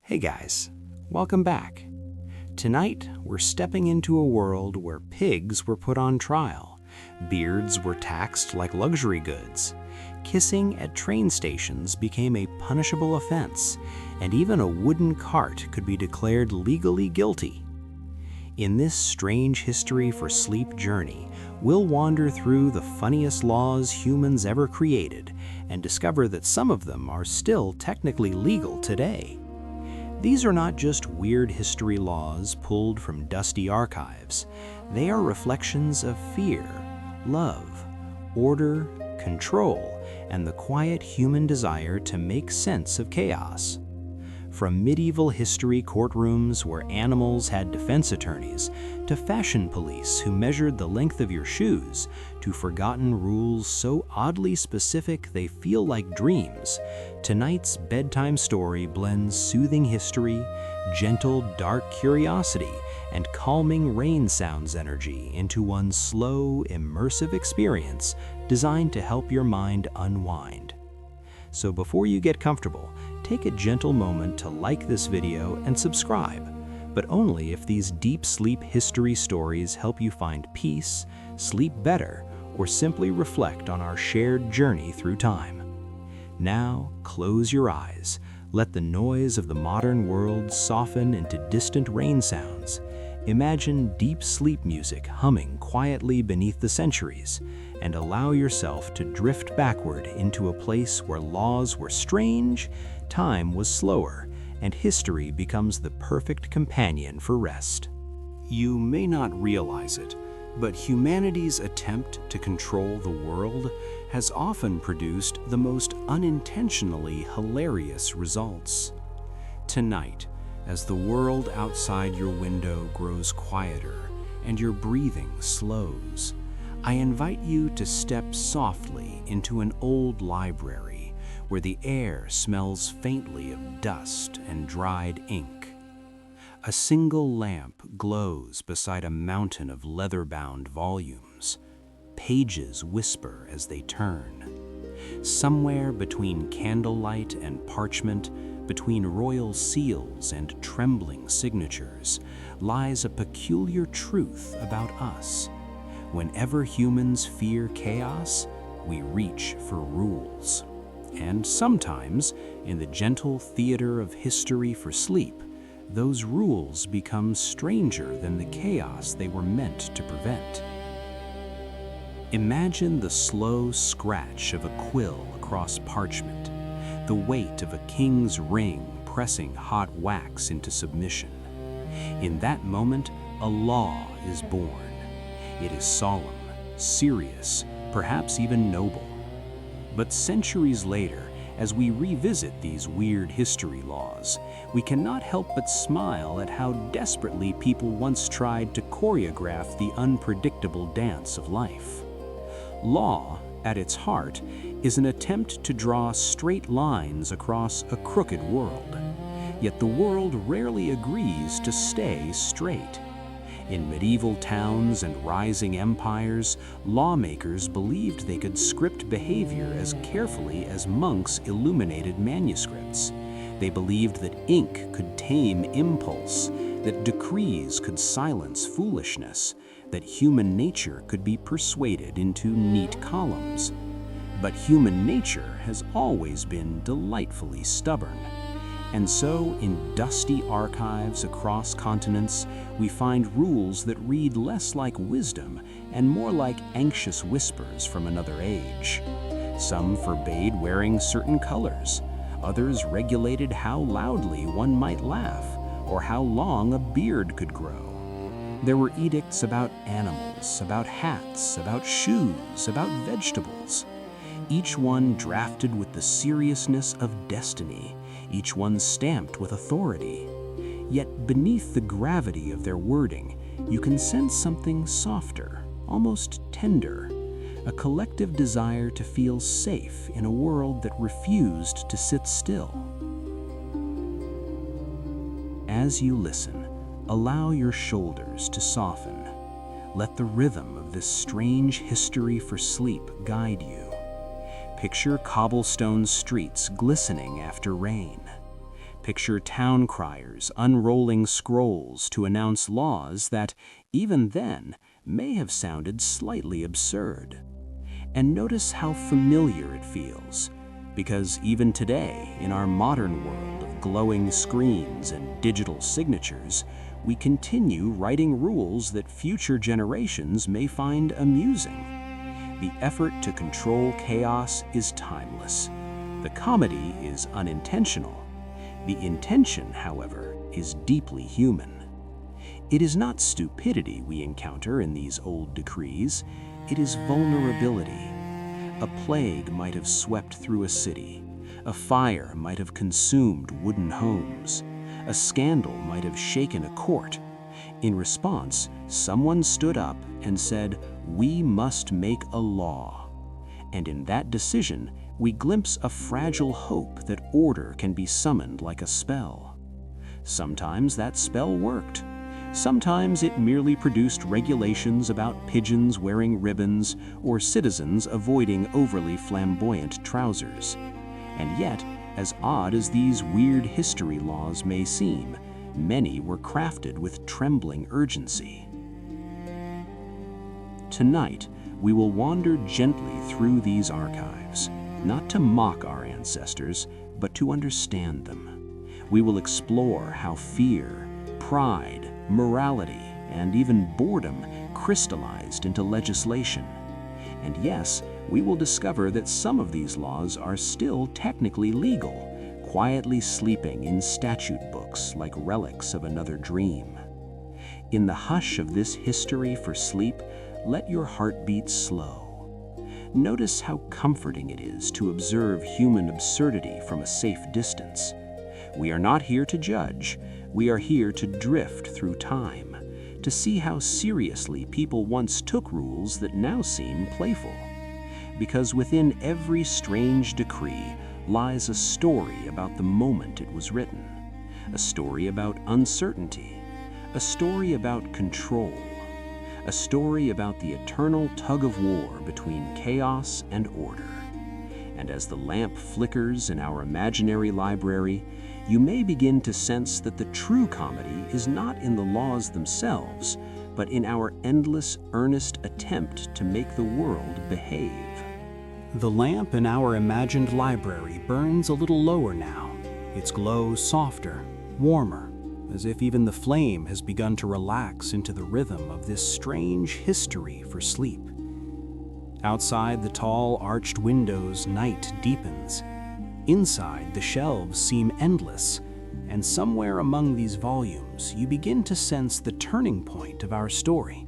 Hey guys, welcome back. Tonight, we're stepping into a world where pigs were put on trial, beards were taxed like luxury goods, kissing at train stations became a punishable offense, and even a wooden cart could be declared legally guilty. In this strange history for sleep journey, we'll wander through the funniest laws humans ever created and discover that some of them are still technically legal today. These are not just weird history laws pulled from dusty archives. They are reflections of fear, love, order, control, and the quiet human desire to make sense of chaos. From medieval history courtrooms where animals had defense attorneys, to fashion police who measured the length of your shoes, to forgotten rules so oddly specific they feel like dreams, tonight's bedtime story blends soothing history, gentle, dark curiosity, and calming rain sounds energy into one slow, immersive experience designed to help your mind unwind. So before you get comfortable, take a gentle moment to like this video and subscribe, but only if these deep sleep history stories help you find peace, sleep better, or simply reflect on our shared journey through time. Now, close your eyes. Let the noise of the modern world soften into distant rain sounds. Imagine deep sleep music humming quietly beneath the centuries, and allow yourself to drift backward into a place where laws were strange, time was slower, and history becomes the perfect companion for rest. You may not realize it, but humanity's attempt to control the world has often produced the most unintentionally hilarious results. Tonight, as the world outside your window grows quieter and your breathing slows, I invite you to step softly into an old library where the air smells faintly of dust and dried ink. A single lamp glows beside a mountain of leather-bound volumes. Pages whisper as they turn. Somewhere between candlelight and parchment, between royal seals and trembling signatures, lies a peculiar truth about us. Whenever humans fear chaos, we reach for rules. And sometimes, in the gentle theater of history for sleep, those rules become stranger than the chaos they were meant to prevent. Imagine the slow scratch of a quill across parchment, the weight of a king's ring pressing hot wax into submission. In that moment, a law is born. It is solemn, serious, perhaps even noble. But centuries later, as we revisit these weird history laws, we cannot help but smile at how desperately people once tried to choreograph the unpredictable dance of life. Law, at its heart, is an attempt to draw straight lines across a crooked world. Yet the world rarely agrees to stay straight. In medieval towns and rising empires, lawmakers believed they could script behavior as carefully as monks illuminated manuscripts. They believed that ink could tame impulse, that decrees could silence foolishness, that human nature could be persuaded into neat columns. But human nature has always been delightfully stubborn. And so, in dusty archives across continents, we find rules that read less like wisdom and more like anxious whispers from another age. Some forbade wearing certain colors. Others regulated how loudly one might laugh or how long a beard could grow. There were edicts about animals, about hats, about shoes, about vegetables. Each one drafted with the seriousness of destiny, each one stamped with authority. Yet beneath the gravity of their wording, you can sense something softer, almost tender, a collective desire to feel safe in a world that refused to sit still. As you listen, allow your shoulders to soften. Let the rhythm of this strange history for sleep guide you. Picture cobblestone streets glistening after rain. Picture town criers unrolling scrolls to announce laws that, even then, may have sounded slightly absurd. And notice how familiar it feels, because even today, in our modern world of glowing screens and digital signatures, we continue writing rules that future generations may find amusing. The effort to control chaos is timeless. The comedy is unintentional. The intention, however, is deeply human. It is not stupidity we encounter in these old decrees, it is vulnerability. A plague might have swept through a city. A fire might have consumed wooden homes. A scandal might have shaken a court. In response, someone stood up and said, "We must make a law." And in that decision, we glimpse a fragile hope that order can be summoned like a spell. Sometimes that spell worked. Sometimes it merely produced regulations about pigeons wearing ribbons or citizens avoiding overly flamboyant trousers. And yet, as odd as these weird history laws may seem, many were crafted with trembling urgency. Tonight, we will wander gently through these archives, not to mock our ancestors, but to understand them. We will explore how fear, pride, morality, and even boredom crystallized into legislation. And yes, we will discover that some of these laws are still technically legal, quietly sleeping in statute books like relics of another dream. In the hush of this history for sleep, let your heart beat slow. Notice how comforting it is to observe human absurdity from a safe distance. We are not here to judge, we are here to drift through time, to see how seriously people once took rules that now seem playful. Because within every strange decree lies a story about the moment it was written, a story about uncertainty, a story about control, a story about the eternal tug-of-war between chaos and order. And as the lamp flickers in our imaginary library, you may begin to sense that the true comedy is not in the laws themselves, but in our endless, earnest attempt to make the world behave. The lamp in our imagined library burns a little lower now, its glow softer, warmer, as if even the flame has begun to relax into the rhythm of this strange history for sleep. Outside the tall, arched windows, night deepens. Inside, the shelves seem endless, and somewhere among these volumes, you begin to sense the turning point of our story.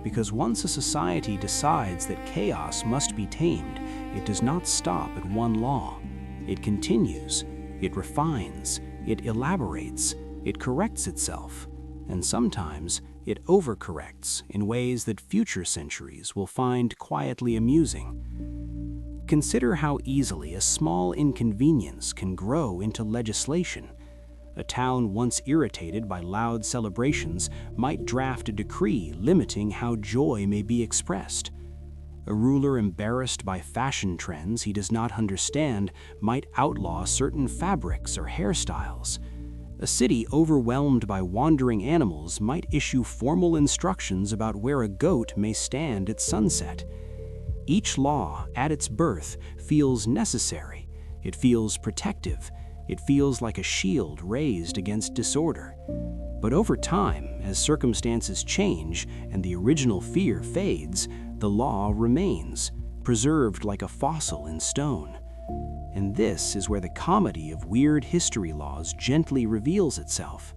Because once a society decides that chaos must be tamed, it does not stop at one law. It continues, it refines, it elaborates, it corrects itself, and sometimes it overcorrects in ways that future centuries will find quietly amusing. Consider how easily a small inconvenience can grow into legislation. A town once irritated by loud celebrations might draft a decree limiting how joy may be expressed. A ruler embarrassed by fashion trends he does not understand might outlaw certain fabrics or hairstyles. A city overwhelmed by wandering animals might issue formal instructions about where a goat may stand at sunset. Each law, at its birth, feels necessary. It feels protective. It feels like a shield raised against disorder. But over time, as circumstances change and the original fear fades, the law remains, preserved like a fossil in stone. And this is where the comedy of weird history laws gently reveals itself.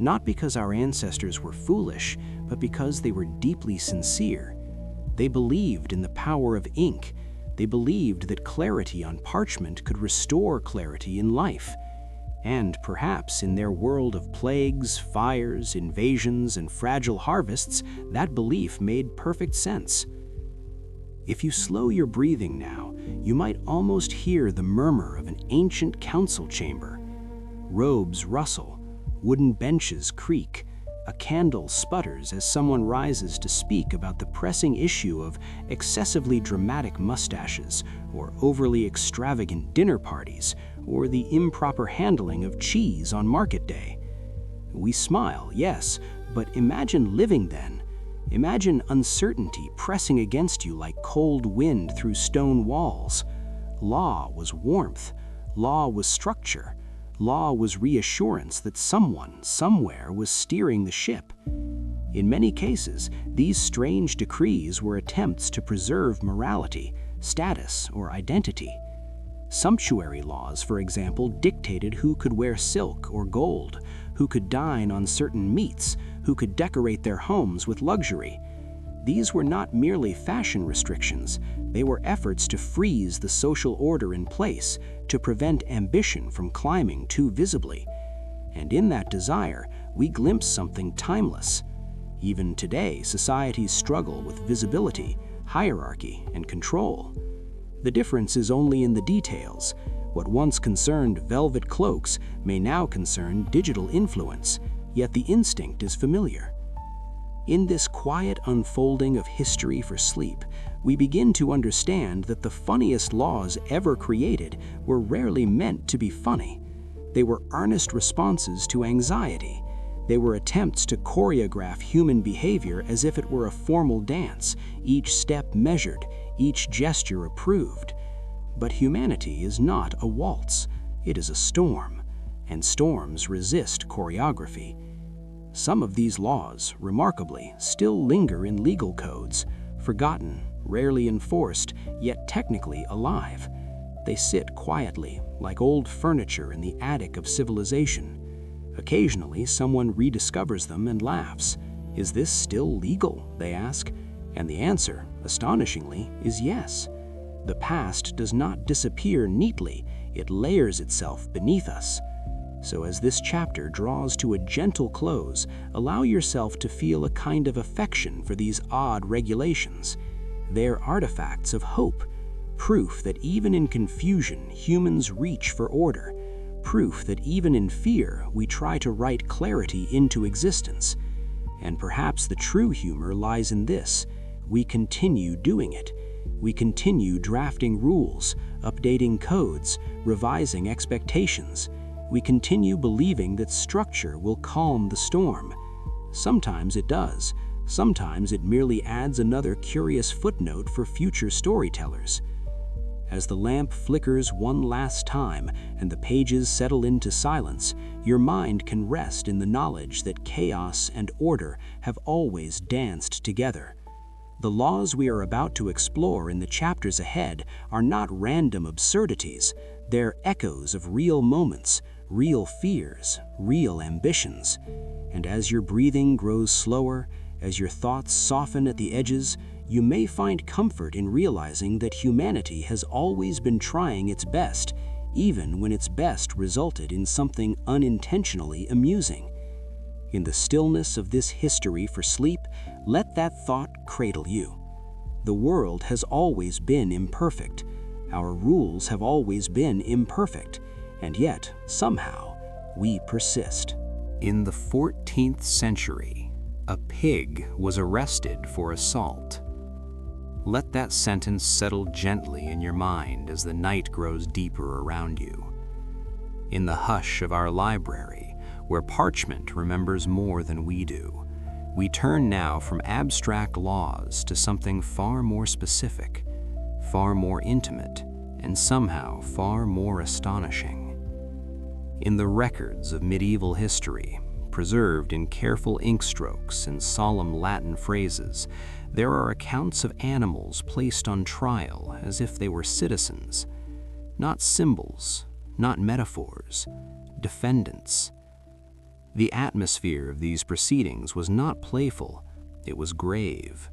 Not because our ancestors were foolish, but because they were deeply sincere. They believed in the power of ink. They believed that clarity on parchment could restore clarity in life. And perhaps in their world of plagues, fires, invasions, and fragile harvests, that belief made perfect sense. If you slow your breathing now, you might almost hear the murmur of an ancient council chamber. Robes rustle, wooden benches creak, a candle sputters as someone rises to speak about the pressing issue of excessively dramatic mustaches or overly extravagant dinner parties or the improper handling of cheese on market day. We smile, yes, but imagine living then. Imagine uncertainty pressing against you like cold wind through stone walls. Law was warmth. Law was structure. Law was reassurance that someone, somewhere, was steering the ship. In many cases, these strange decrees were attempts to preserve morality, status, or identity. Sumptuary laws, for example, dictated who could wear silk or gold, who could dine on certain meats, who could decorate their homes with luxury. These were not merely fashion restrictions, they were efforts to freeze the social order in place, to prevent ambition from climbing too visibly. And in that desire, we glimpse something timeless. Even today, societies struggle with visibility, hierarchy, and control. The difference is only in the details. What once concerned velvet cloaks may now concern digital influence, yet the instinct is familiar. In this quiet unfolding of history for sleep, we begin to understand that the funniest laws ever created were rarely meant to be funny. They were earnest responses to anxiety. They were attempts to choreograph human behavior as if it were a formal dance, each step measured, each gesture approved. But humanity is not a waltz, it is a storm, and storms resist choreography. Some of these laws, remarkably, still linger in legal codes, forgotten, rarely enforced, yet technically alive. They sit quietly, like old furniture in the attic of civilization. Occasionally, someone rediscovers them and laughs. Is this still legal, they ask? And the answer, astonishingly, is yes. The past does not disappear neatly, it layers itself beneath us. So as this chapter draws to a gentle close, allow yourself to feel a kind of affection for these odd regulations. They're artifacts of hope, proof that even in confusion, humans reach for order, proof that even in fear, we try to write clarity into existence. And perhaps the true humor lies in this: we continue doing it. We continue drafting rules, updating codes, revising expectations. We continue believing that structure will calm the storm. Sometimes it does. Sometimes it merely adds another curious footnote for future storytellers. As the lamp flickers one last time and the pages settle into silence, your mind can rest in the knowledge that chaos and order have always danced together. The laws we are about to explore in the chapters ahead are not random absurdities. They're echoes of real moments, real fears, real ambitions. And as your breathing grows slower, as your thoughts soften at the edges, you may find comfort in realizing that humanity has always been trying its best, even when its best resulted in something unintentionally amusing. In the stillness of this history for sleep, let that thought cradle you. The world has always been imperfect. Our rules have always been imperfect, and yet, somehow, we persist. In the 14th century, a pig was arrested for assault. Let that sentence settle gently in your mind as the night grows deeper around you. In the hush of our library, where parchment remembers more than we do, we turn now from abstract laws to something far more specific, far more intimate, and somehow far more astonishing. In the records of medieval history, preserved in careful ink strokes and solemn Latin phrases, there are accounts of animals placed on trial as if they were citizens, not symbols, not metaphors, defendants. The atmosphere of these proceedings was not playful, it was grave.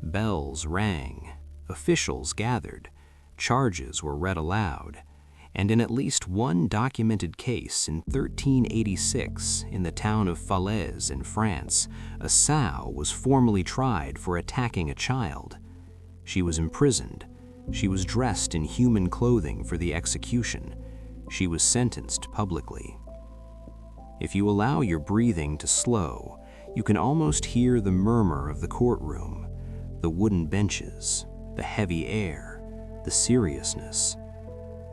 Bells rang, officials gathered, charges were read aloud, and in at least one documented case in 1386 in the town of Falaise in France, a sow was formally tried for attacking a child. She was imprisoned. She was dressed in human clothing for the execution. She was sentenced publicly. If you allow your breathing to slow, you can almost hear the murmur of the courtroom, the wooden benches, the heavy air, the seriousness.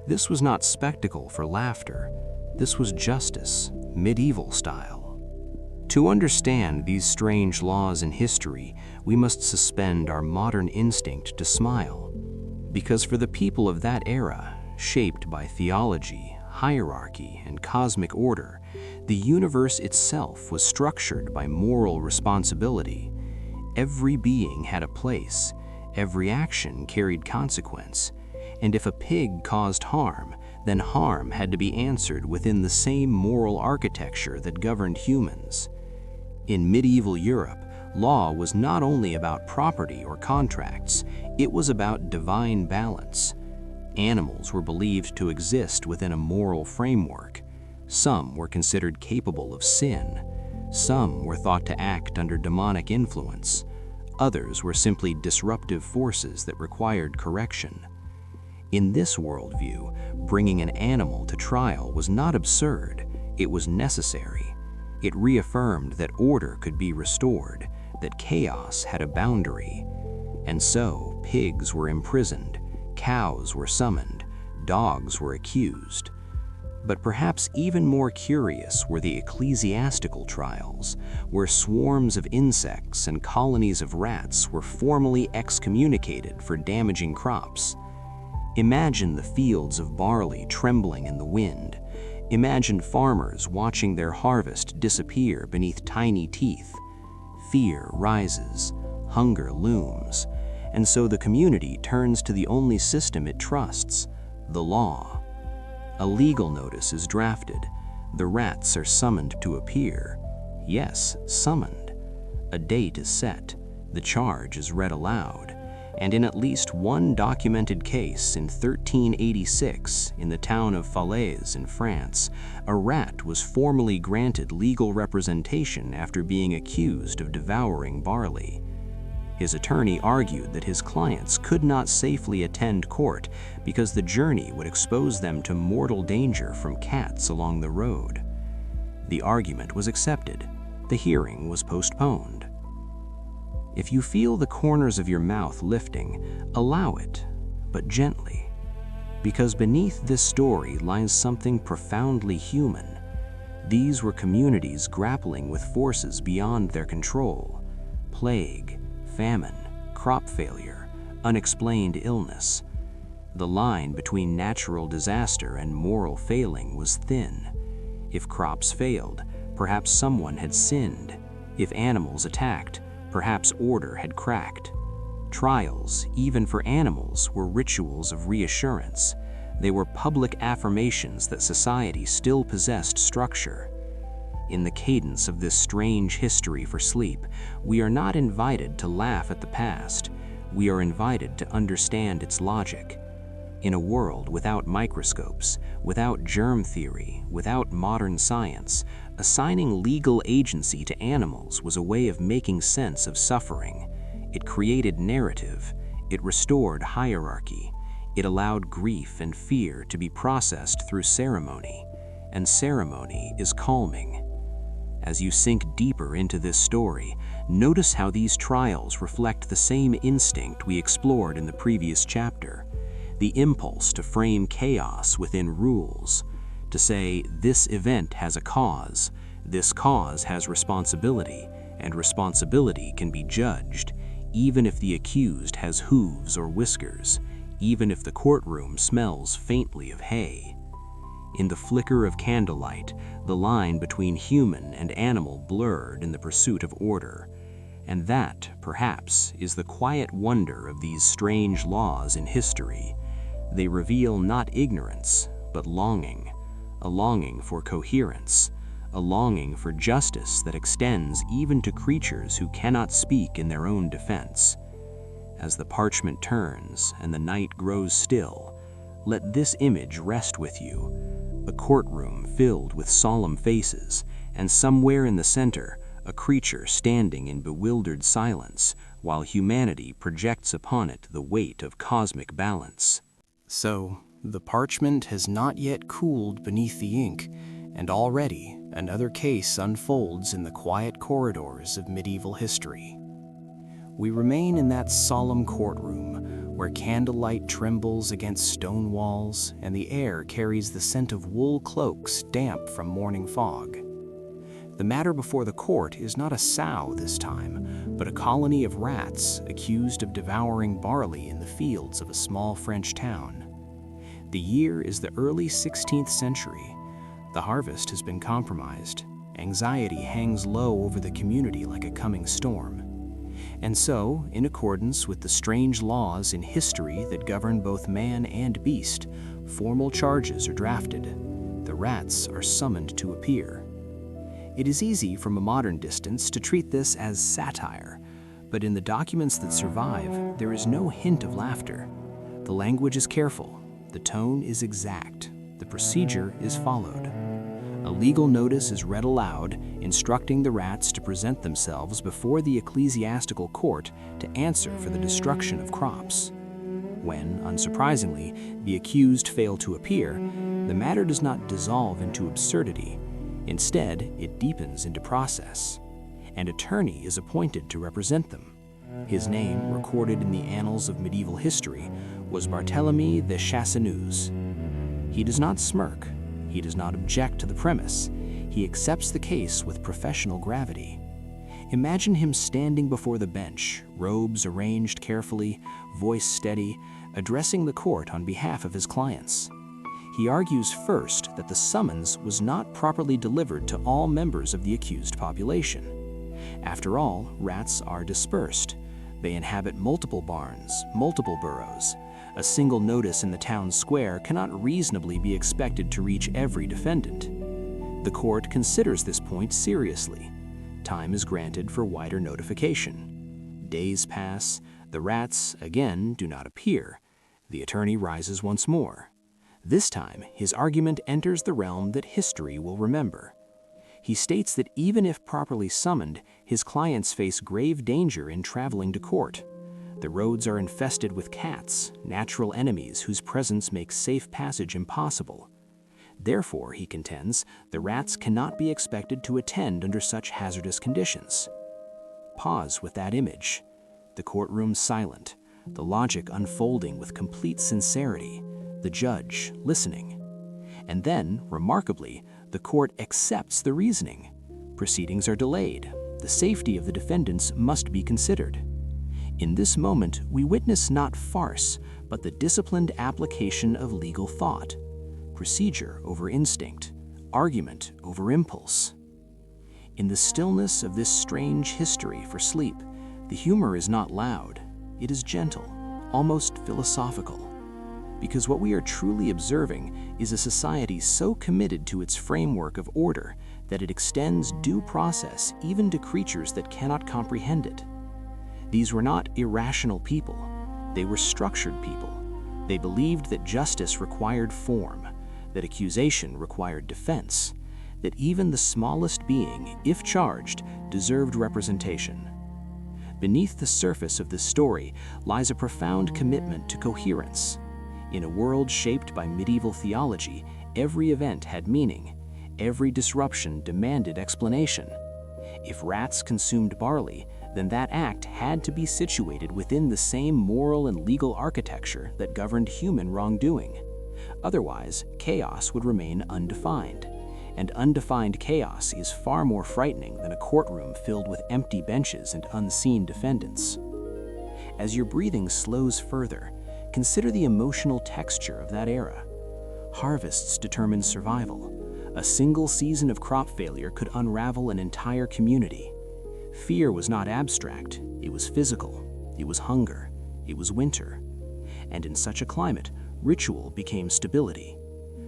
This was not spectacle for laughter. This was justice, medieval style. To understand these strange laws in history, we must suspend our modern instinct to smile. Because for the people of that era, shaped by theology, hierarchy, and cosmic order, the universe itself was structured by moral responsibility. Every being had a place, every action carried consequence, and if a pig caused harm, then harm had to be answered within the same moral architecture that governed humans. In medieval Europe, law was not only about property or contracts, it was about divine balance. Animals were believed to exist within a moral framework. Some were considered capable of sin. Some were thought to act under demonic influence. Others were simply disruptive forces that required correction. In this worldview, bringing an animal to trial was not absurd, it was necessary. It reaffirmed that order could be restored, that chaos had a boundary. And so, pigs were imprisoned, cows were summoned, dogs were accused. But perhaps even more curious were the ecclesiastical trials, where swarms of insects and colonies of rats were formally excommunicated for damaging crops. Imagine the fields of barley trembling in the wind. Imagine farmers watching their harvest disappear beneath tiny teeth. Fear rises, hunger looms, and so the community turns to the only system it trusts, the law. A legal notice is drafted. The rats are summoned to appear. Yes, summoned. A date is set. The charge is read aloud. And in at least one documented case in 1386 in the town of Falaise in France, a rat was formally granted legal representation after being accused of devouring barley. His attorney argued that his clients could not safely attend court because the journey would expose them to mortal danger from cats along the road. The argument was accepted. The hearing was postponed. If you feel the corners of your mouth lifting, allow it, but gently. Because beneath this story lies something profoundly human. These were communities grappling with forces beyond their control: plague, famine, crop failure, unexplained illness. The line between natural disaster and moral failing was thin. If crops failed, perhaps someone had sinned. If animals attacked, perhaps order had cracked. Trials, even for animals, were rituals of reassurance. They were public affirmations that society still possessed structure. In the cadence of this strange history for sleep, we are not invited to laugh at the past. We are invited to understand its logic. In a world without microscopes, without germ theory, without modern science, assigning legal agency to animals was a way of making sense of suffering. It created narrative. It restored hierarchy. It allowed grief and fear to be processed through ceremony. And ceremony is calming. As you sink deeper into this story, notice how these trials reflect the same instinct we explored in the previous chapter. The impulse to frame chaos within rules, to say this event has a cause, this cause has responsibility, and responsibility can be judged, even if the accused has hooves or whiskers, even if the courtroom smells faintly of hay. In the flicker of candlelight, the line between human and animal blurred in the pursuit of order. And that, perhaps, is the quiet wonder of these strange laws in history. They reveal not ignorance, but longing, a longing for coherence, a longing for justice that extends even to creatures who cannot speak in their own defense. As the parchment turns and the night grows still, let this image rest with you: a courtroom filled with solemn faces, and somewhere in the center, a creature standing in bewildered silence, while humanity projects upon it the weight of cosmic balance. So, the parchment has not yet cooled beneath the ink, and already another case unfolds in the quiet corridors of medieval history. We remain in that solemn courtroom, where candlelight trembles against stone walls and the air carries the scent of wool cloaks damp from morning fog. The matter before the court is not a sow this time, but a colony of rats accused of devouring barley in the fields of a small French town. The year is the early 16th century. The harvest has been compromised. Anxiety hangs low over the community like a coming storm. And so, in accordance with the strange laws in history that govern both man and beast, formal charges are drafted. The rats are summoned to appear. It is easy from a modern distance to treat this as satire, but in the documents that survive, there is no hint of laughter. The language is careful, the tone is exact, the procedure is followed. A legal notice is read aloud, instructing the rats to present themselves before the ecclesiastical court to answer for the destruction of crops. When, unsurprisingly, the accused fail to appear, the matter does not dissolve into absurdity. Instead, it deepens into process. An attorney is appointed to represent them. His name, recorded in the annals of medieval history, was Barthélemy de Chasseneuze. He does not smirk. He does not object to the premise. He accepts the case with professional gravity. Imagine him standing before the bench, robes arranged carefully, voice steady, addressing the court on behalf of his clients. He argues first that the summons was not properly delivered to all members of the accused population. After all, rats are dispersed. They inhabit multiple barns, multiple burrows. A single notice in the town square cannot reasonably be expected to reach every defendant. The court considers this point seriously. Time is granted for wider notification. Days pass. The rats, again, do not appear. The attorney rises once more. This time, his argument enters the realm that history will remember. He states that even if properly summoned, his clients face grave danger in traveling to court. The roads are infested with cats, natural enemies whose presence makes safe passage impossible. Therefore, he contends, the rats cannot be expected to attend under such hazardous conditions. Pause with that image. The courtroom silent, the logic unfolding with complete sincerity, the judge listening. And then, remarkably, the court accepts the reasoning. Proceedings are delayed. The safety of the defendants must be considered. In this moment, we witness not farce, but the disciplined application of legal thought. Procedure over instinct, argument over impulse. In the stillness of this strange history for sleep, the humor is not loud. It is gentle, almost philosophical. Because what we are truly observing is a society so committed to its framework of order that it extends due process even to creatures that cannot comprehend it. These were not irrational people. They were structured people. They believed that justice required form, that accusation required defense, that even the smallest being, if charged, deserved representation. Beneath the surface of this story lies a profound commitment to coherence. In a world shaped by medieval theology, every event had meaning. Every disruption demanded explanation. If rats consumed barley, then that act had to be situated within the same moral and legal architecture that governed human wrongdoing. Otherwise, chaos would remain undefined. And undefined chaos is far more frightening than a courtroom filled with empty benches and unseen defendants. As your breathing slows further, consider the emotional texture of that era. Harvests determined survival. A single season of crop failure could unravel an entire community. Fear was not abstract, it was physical. It was hunger. It was winter. And in such a climate, ritual became stability.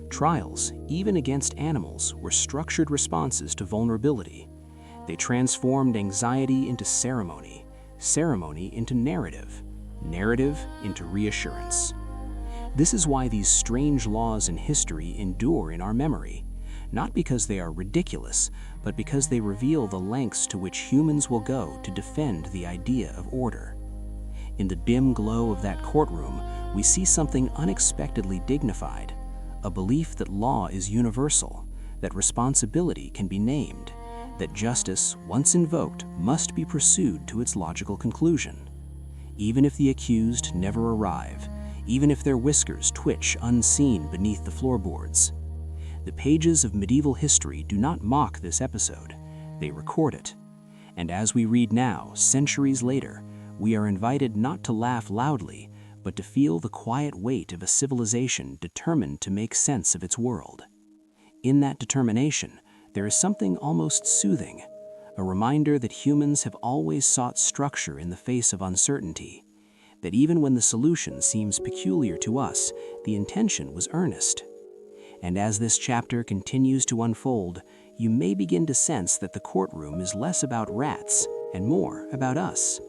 Trials, even against animals, were structured responses to vulnerability. They transformed anxiety into ceremony, ceremony into narrative, narrative into reassurance. This is why these strange laws in history endure in our memory, not because they are ridiculous, but because they reveal the lengths to which humans will go to defend the idea of order. In the dim glow of that courtroom, we see something unexpectedly dignified, a belief that law is universal, that responsibility can be named, that justice, once invoked, must be pursued to its logical conclusion. even if the accused never arrive, even if their whiskers twitch unseen beneath the floorboards. The pages of medieval history do not mock this episode, they record it. And as we read now, centuries later, we are invited not to laugh loudly, but to feel the quiet weight of a civilization determined to make sense of its world. In that determination, there is something almost soothing, a reminder that humans have always sought structure in the face of uncertainty, that even when the solution seems peculiar to us, the intention was earnest. And as this chapter continues to unfold, you may begin to sense that the courtroom is less about rats and more about us,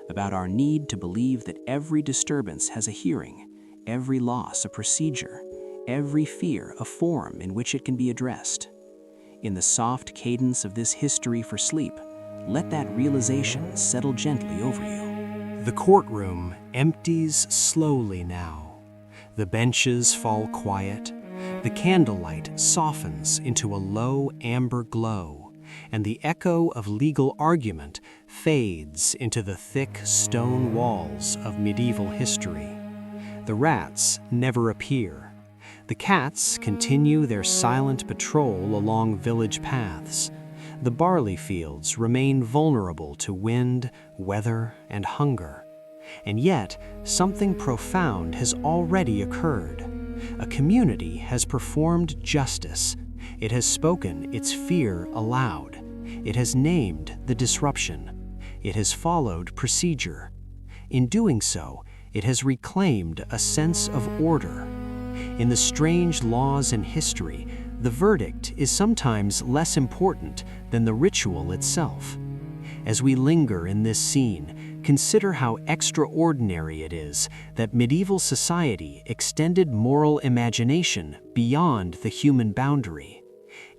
about our need to believe that every disturbance has a hearing, every loss a procedure, every fear a form in which it can be addressed. In the soft cadence of this history for sleep, let that realization settle gently over you. The courtroom empties slowly now. The benches fall quiet. The candlelight softens into a low amber glow, and the echo of legal argument fades into the thick stone walls of medieval history. The rats never appear. The cats continue their silent patrol along village paths. The barley fields remain vulnerable to wind, weather, and hunger. And yet, something profound has already occurred. A community has performed justice. It has spoken its fear aloud. It has named the disruption. It has followed procedure. In doing so, it has reclaimed a sense of order. In the strange laws and history, the verdict is sometimes less important than the ritual itself. As we linger in this scene, consider how extraordinary it is that medieval society extended moral imagination beyond the human boundary.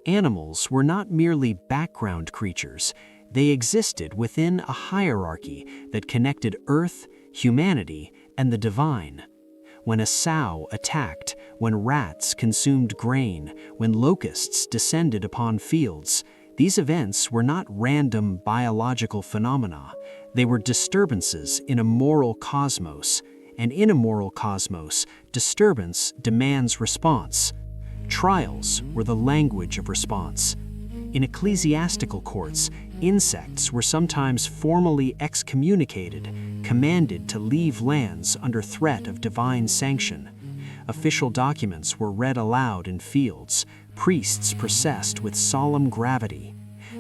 Animals were not merely background creatures, they existed within a hierarchy that connected earth, humanity, and the divine. When a sow attacked, when rats consumed grain, when locusts descended upon fields, these events were not random biological phenomena. They were disturbances in a moral cosmos, and in a moral cosmos, disturbance demands response. Trials were the language of response. In ecclesiastical courts, insects were sometimes formally excommunicated, commanded to leave lands under threat of divine sanction. Official documents were read aloud in fields, priests processed with solemn gravity.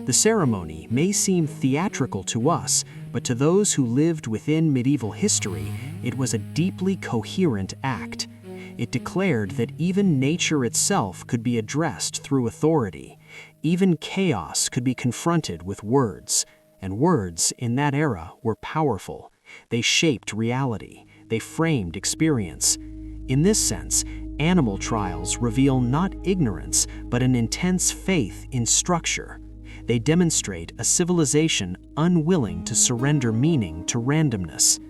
The ceremony may seem theatrical to us, but to those who lived within medieval history, it was a deeply coherent act. It declared that even nature itself could be addressed through authority. Even chaos could be confronted with words, and words in that era were powerful. They shaped reality. They framed experience. In this sense, animal trials reveal not ignorance, but an intense faith in structure. They demonstrate a civilization unwilling to surrender meaning to randomness.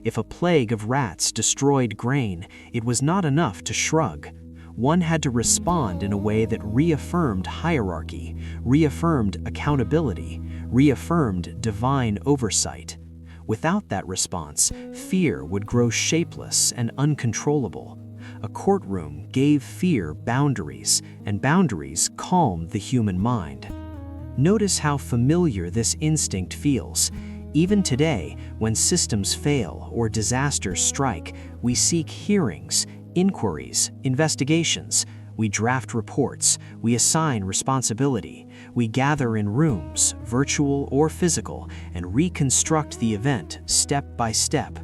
If a plague of rats destroyed grain, it was not enough to shrug. One had to respond in a way that reaffirmed hierarchy, reaffirmed accountability, reaffirmed divine oversight. Without that response, fear would grow shapeless and uncontrollable. A courtroom gave fear boundaries, and boundaries calmed the human mind. Notice how familiar this instinct feels. Even today, when systems fail or disasters strike, we seek hearings, inquiries, investigations. We draft reports, we assign responsibility, we gather in rooms, virtual or physical, and reconstruct the event step by step.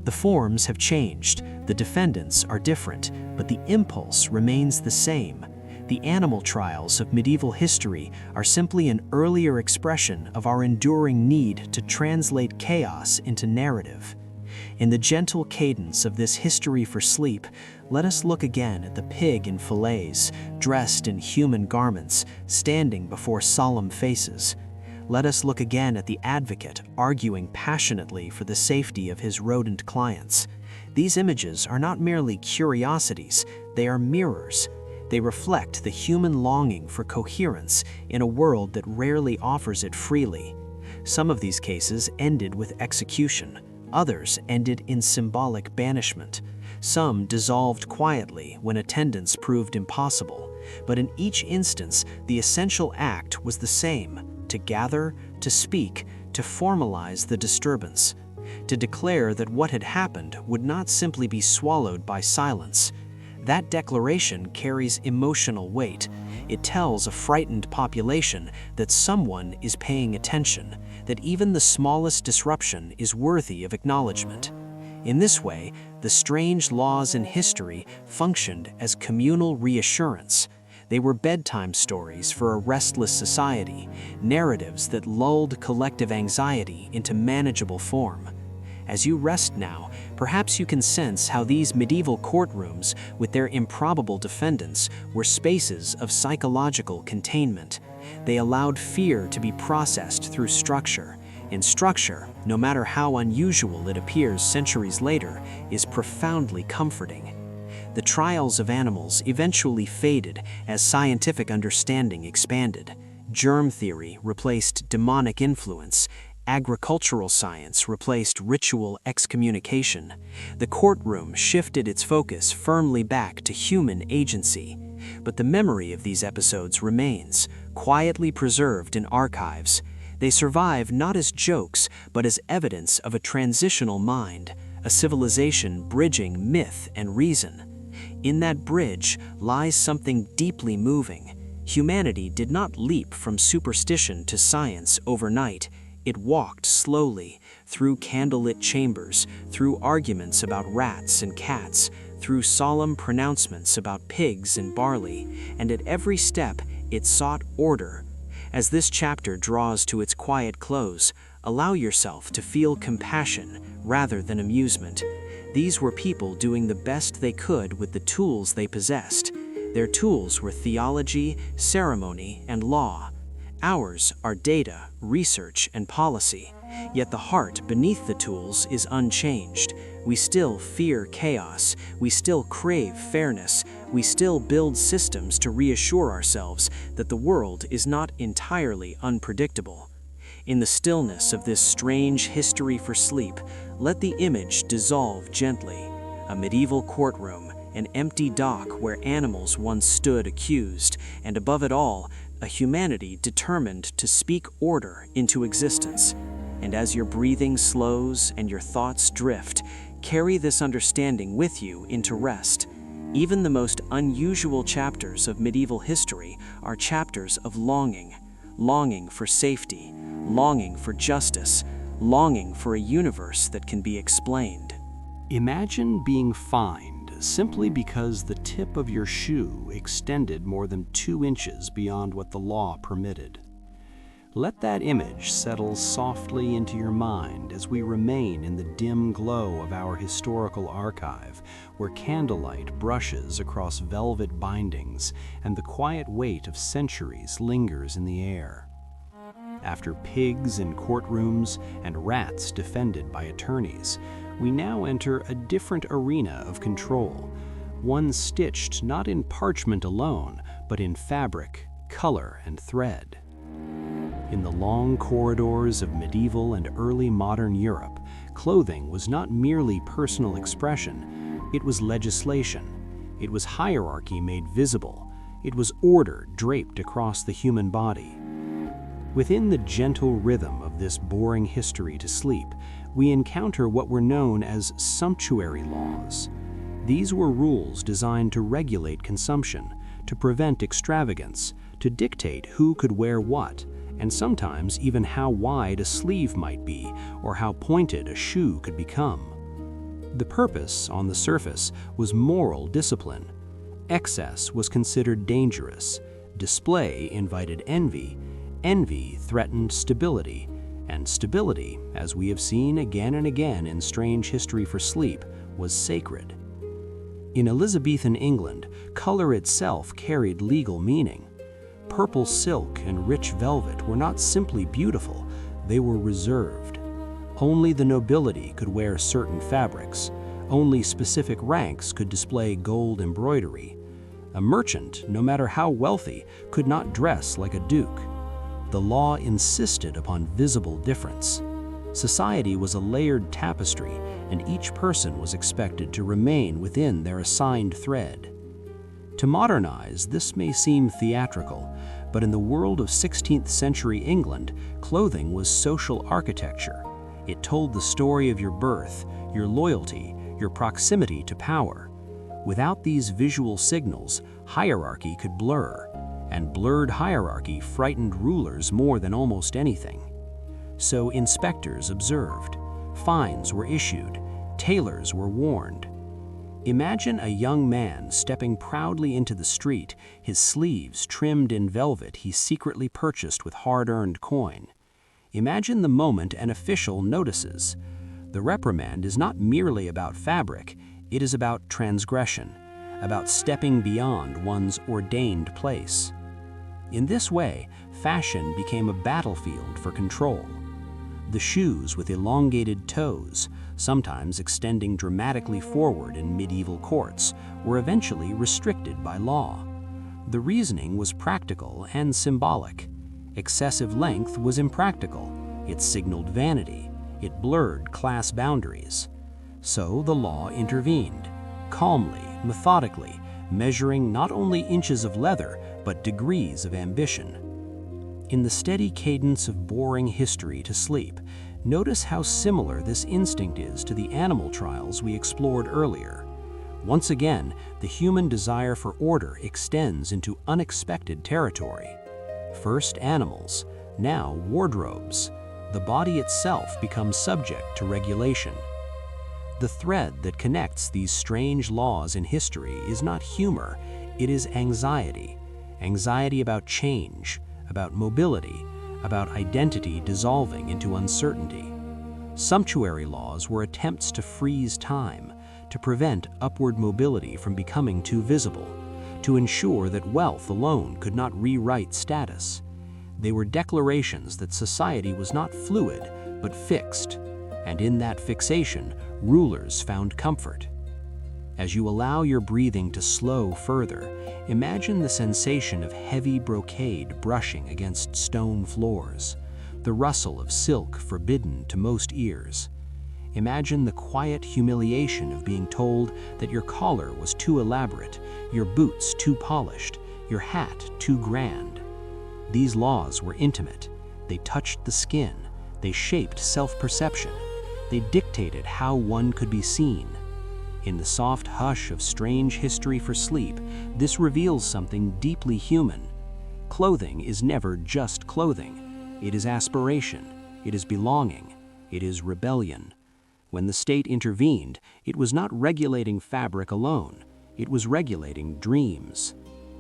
The forms have changed, the defendants are different, but the impulse remains the same. The animal trials of medieval history are simply an earlier expression of our enduring need to translate chaos into narrative. In the gentle cadence of this history for sleep, let us look again at the pig in fillets, dressed in human garments, standing before solemn faces. Let us look again at the advocate arguing passionately for the safety of his rodent clients. These images are not merely curiosities, they are mirrors. They reflect the human longing for coherence in a world that rarely offers it freely. Some of these cases ended with execution, Others ended in symbolic banishment. Some dissolved quietly when attendance proved impossible, but in each instance, the essential act was the same: to gather, to speak, to formalize the disturbance, to declare that what had happened would not simply be swallowed by silence. That declaration carries emotional weight. It tells a frightened population that someone is paying attention, that even the smallest disruption is worthy of acknowledgement. In this way, the strange laws in history functioned as communal reassurance. They were bedtime stories for a restless society, narratives that lulled collective anxiety into manageable form. As you rest now, perhaps you can sense how these medieval courtrooms, with their improbable defendants, were spaces of psychological containment. They allowed fear to be processed through structure, and structure, no matter how unusual it appears centuries later, is profoundly comforting. The trials of animals eventually faded as scientific understanding expanded. Germ theory replaced demonic influence. Agricultural science replaced ritual excommunication. The courtroom shifted its focus firmly back to human agency. But the memory of these episodes remains, quietly preserved in archives. They survive not as jokes, but as evidence of a transitional mind, a civilization bridging myth and reason. In that bridge lies something deeply moving. Humanity did not leap from superstition to science overnight. It walked slowly, through candlelit chambers, through arguments about rats and cats, through solemn pronouncements about pigs and barley, and at every step it sought order. As this chapter draws to its quiet close, allow yourself to feel compassion rather than amusement. These were people doing the best they could with the tools they possessed. Their tools were theology, ceremony, and law. Ours are data, research, and policy. Yet the heart beneath the tools is unchanged. We still fear chaos. We still crave fairness. We still build systems to reassure ourselves that the world is not entirely unpredictable. In the stillness of this strange history for sleep, let the image dissolve gently. A medieval courtroom, an empty dock where animals once stood accused, and above it all, a humanity determined to speak order into existence. And as your breathing slows and your thoughts drift, carry this understanding with you into rest. Even the most unusual chapters of medieval history are chapters of longing. Longing for safety, longing for justice, longing for a universe that can be explained. Imagine being fined simply because the tip of your shoe extended more than 2 inches beyond what the law permitted. Let that image settle softly into your mind as we remain in the dim glow of our historical archive, where candlelight brushes across velvet bindings and the quiet weight of centuries lingers in the air. After pigs in courtrooms and rats defended by attorneys, we now enter a different arena of control, one stitched not in parchment alone, but in fabric, color, and thread. In the long corridors of medieval and early modern Europe, clothing was not merely personal expression, it was legislation. It was hierarchy made visible. It was order draped across the human body. Within the gentle rhythm of this boring history to sleep, we encounter what were known as sumptuary laws. These were rules designed to regulate consumption, to prevent extravagance, to dictate who could wear what, and sometimes even how wide a sleeve might be or how pointed a shoe could become. The purpose, on the surface, was moral discipline. Excess was considered dangerous. Display invited envy. Envy threatened stability. And stability, as we have seen again and again in Strange History for Sleep, was sacred. In Elizabethan England, color itself carried legal meaning. Purple silk and rich velvet were not simply beautiful, they were reserved. Only the nobility could wear certain fabrics. Only specific ranks could display gold embroidery. A merchant, no matter how wealthy, could not dress like a duke. The law insisted upon visible difference. Society was a layered tapestry, and each person was expected to remain within their assigned thread. To modernize, this may seem theatrical, but in the world of 16th century England, clothing was social architecture. It told the story of your birth, your loyalty, your proximity to power. Without these visual signals, hierarchy could blur, and blurred hierarchy frightened rulers more than almost anything. So inspectors observed, fines were issued, tailors were warned. Imagine a young man stepping proudly into the street, his sleeves trimmed in velvet he secretly purchased with hard-earned coin. Imagine the moment an official notices. The reprimand is not merely about fabric, it is about transgression, about stepping beyond one's ordained place. In this way, fashion became a battlefield for control. The shoes with elongated toes, sometimes extending dramatically forward in medieval courts, were eventually restricted by law. The reasoning was practical and symbolic. Excessive length was impractical. It signaled vanity. It blurred class boundaries. So the law intervened, calmly, methodically, measuring not only inches of leather, but degrees of ambition. In the steady cadence of boring history to sleep, notice how similar this instinct is to the animal trials we explored earlier. Once again, the human desire for order extends into unexpected territory. First animals, now wardrobes. The body itself becomes subject to regulation. The thread that connects these strange laws in history is not humor, it is anxiety. Anxiety about change, about mobility, about identity dissolving into uncertainty. Sumptuary laws were attempts to freeze time, to prevent upward mobility from becoming too visible, to ensure that wealth alone could not rewrite status. They were declarations that society was not fluid, but fixed, and in that fixation, rulers found comfort. As you allow your breathing to slow further, imagine the sensation of heavy brocade brushing against stone floors, the rustle of silk forbidden to most ears. Imagine the quiet humiliation of being told that your collar was too elaborate, your boots too polished, your hat too grand. These laws were intimate. They touched the skin. They shaped self-perception. They dictated how one could be seen. In the soft hush of strange history for sleep, this reveals something deeply human. Clothing is never just clothing. It is aspiration. It is belonging. It is rebellion. When the state intervened, it was not regulating fabric alone. It was regulating dreams.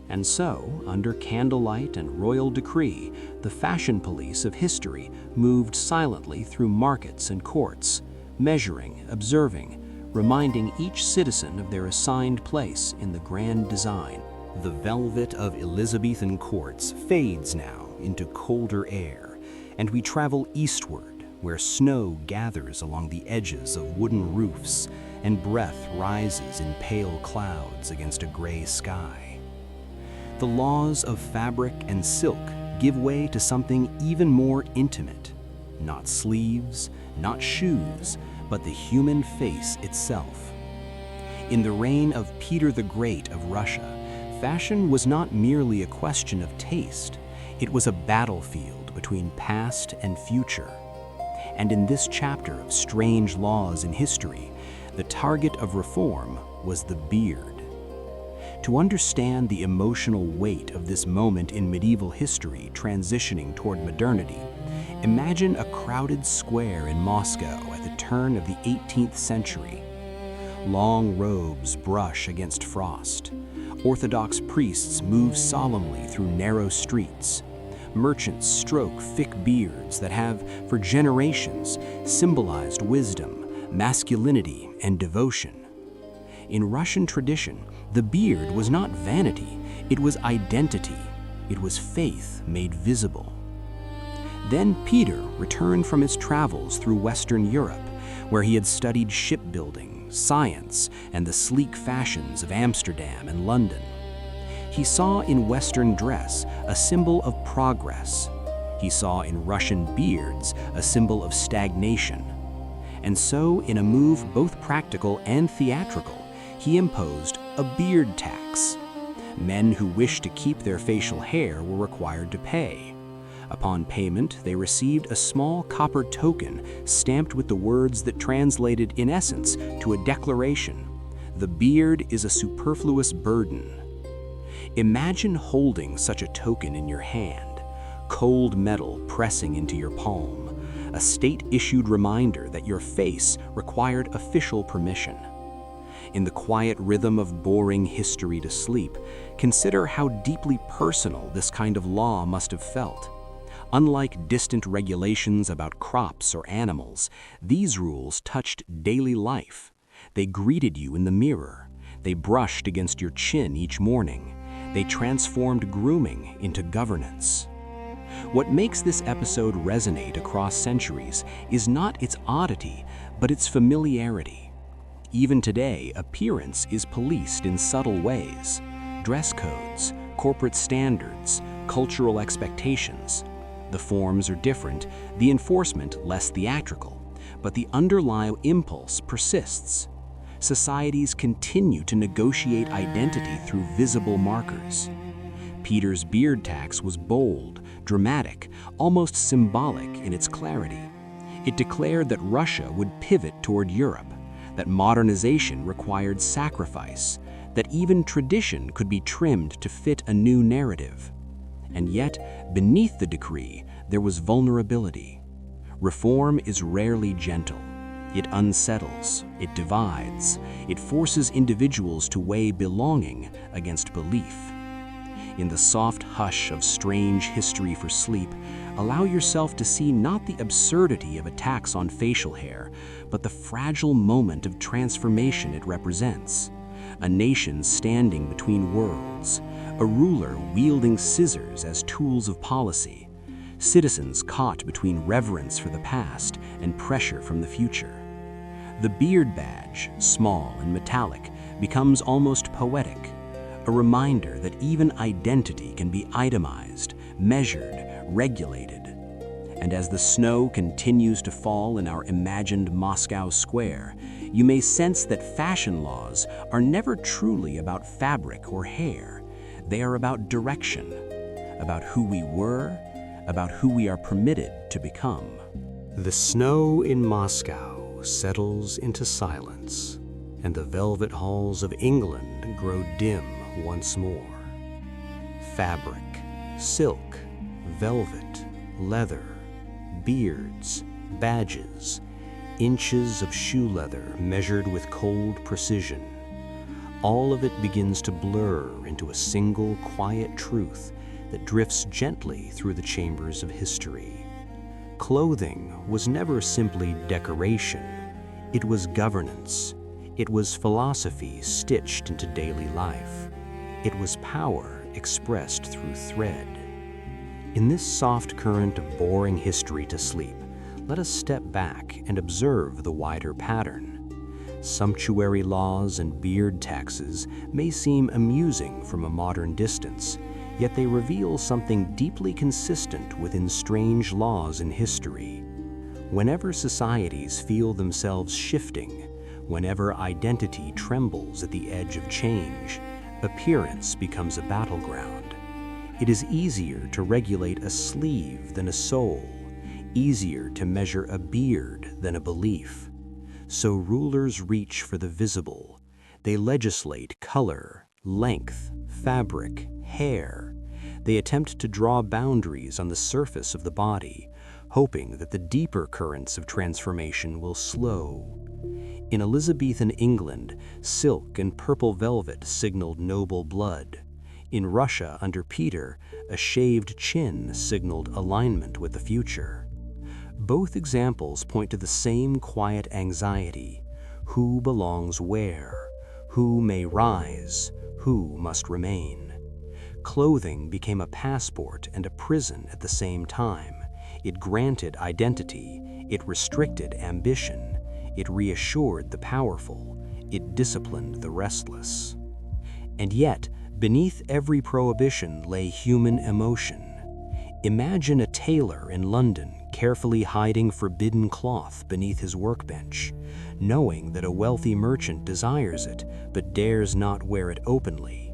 And so, under candlelight and royal decree, the fashion police of history moved silently through markets and courts, measuring, observing, reminding each citizen of their assigned place in the grand design. The velvet of Elizabethan courts fades now into colder air, and we travel eastward, where snow gathers along the edges of wooden roofs, and breath rises in pale clouds against a gray sky. The laws of fabric and silk give way to something even more intimate. Not sleeves, not shoes, but the human face itself. In the reign of Peter the Great of Russia, fashion was not merely a question of taste. It was a battlefield between past and future. And in this chapter of strange laws in history, the target of reform was the beard. To understand the emotional weight of this moment in medieval history transitioning toward modernity, imagine a crowded square in Moscow at the turn of the 18th century. Long robes brush against frost. Orthodox priests move solemnly through narrow streets. Merchants stroke thick beards that have, for generations, symbolized wisdom, masculinity, and devotion. In Russian tradition, the beard was not vanity, it was identity. It was faith made visible. Then Peter returned from his travels through Western Europe, where he had studied shipbuilding, science, and the sleek fashions of Amsterdam and London. He saw in Western dress a symbol of progress. He saw in Russian beards a symbol of stagnation. And so, in a move both practical and theatrical, he imposed a beard tax. Men who wished to keep their facial hair were required to pay. Upon payment, they received a small copper token stamped with the words that translated, in essence, to a declaration: "The beard is a superfluous burden." Imagine holding such a token in your hand, cold metal pressing into your palm, a state-issued reminder that your face required official permission. In the quiet rhythm of boring history to sleep, consider how deeply personal this kind of law must have felt. Unlike distant regulations about crops or animals, these rules touched daily life. They greeted you in the mirror. They brushed against your chin each morning. They transformed grooming into governance. What makes this episode resonate across centuries is not its oddity, but its familiarity. Even today, appearance is policed in subtle ways. Dress codes, corporate standards, cultural expectations. The forms are different, the enforcement less theatrical, but the underlying impulse persists. Societies continue to negotiate identity through visible markers. Peter's beard tax was bold, dramatic, almost symbolic in its clarity. It declared that Russia would pivot toward Europe, that modernization required sacrifice, that even tradition could be trimmed to fit a new narrative. And yet, beneath the decree, there was vulnerability. Reform is rarely gentle. It unsettles, it divides, it forces individuals to weigh belonging against belief. In the soft hush of strange history for sleep, allow yourself to see not the absurdity of a tax on facial hair, but the fragile moment of transformation it represents. A nation standing between worlds, a ruler wielding scissors as tools of policy, citizens caught between reverence for the past and pressure from the future. The beard badge, small and metallic, becomes almost poetic, a reminder that even identity can be itemized, measured, regulated. And as the snow continues to fall in our imagined Moscow square, you may sense that fashion laws are never truly about fabric or hair. They are about direction, about who we were, about who we are permitted to become. The snow in Moscow settles into silence, and the velvet halls of England grow dim once more. Fabric, silk, velvet, leather, beards, badges, inches of shoe leather measured with cold precision. All of it begins to blur into a single quiet truth that drifts gently through the chambers of history. Clothing was never simply decoration. It was governance. It was philosophy stitched into daily life. It was power expressed through thread. In this soft current of boring history to sleep, let us step back and observe the wider pattern. Sumptuary laws and beard taxes may seem amusing from a modern distance, yet they reveal something deeply consistent within strange laws in history. Whenever societies feel themselves shifting, whenever identity trembles at the edge of change, appearance becomes a battleground. It is easier to regulate a sleeve than a soul, easier to measure a beard than a belief. So rulers reach for the visible. They legislate color, length, fabric, hair. They attempt to draw boundaries on the surface of the body, hoping that the deeper currents of transformation will slow. In Elizabethan England, silk and purple velvet signaled noble blood. In Russia under Peter, a shaved chin signaled alignment with the future. Both examples point to the same quiet anxiety: who belongs where, who may rise, who must remain. Clothing became a passport and a prison at the same time. It granted identity, it restricted ambition, it reassured the powerful, it disciplined the restless. And yet, beneath every prohibition lay human emotion. Imagine a tailor in London carefully hiding forbidden cloth beneath his workbench, knowing that a wealthy merchant desires it but dares not wear it openly.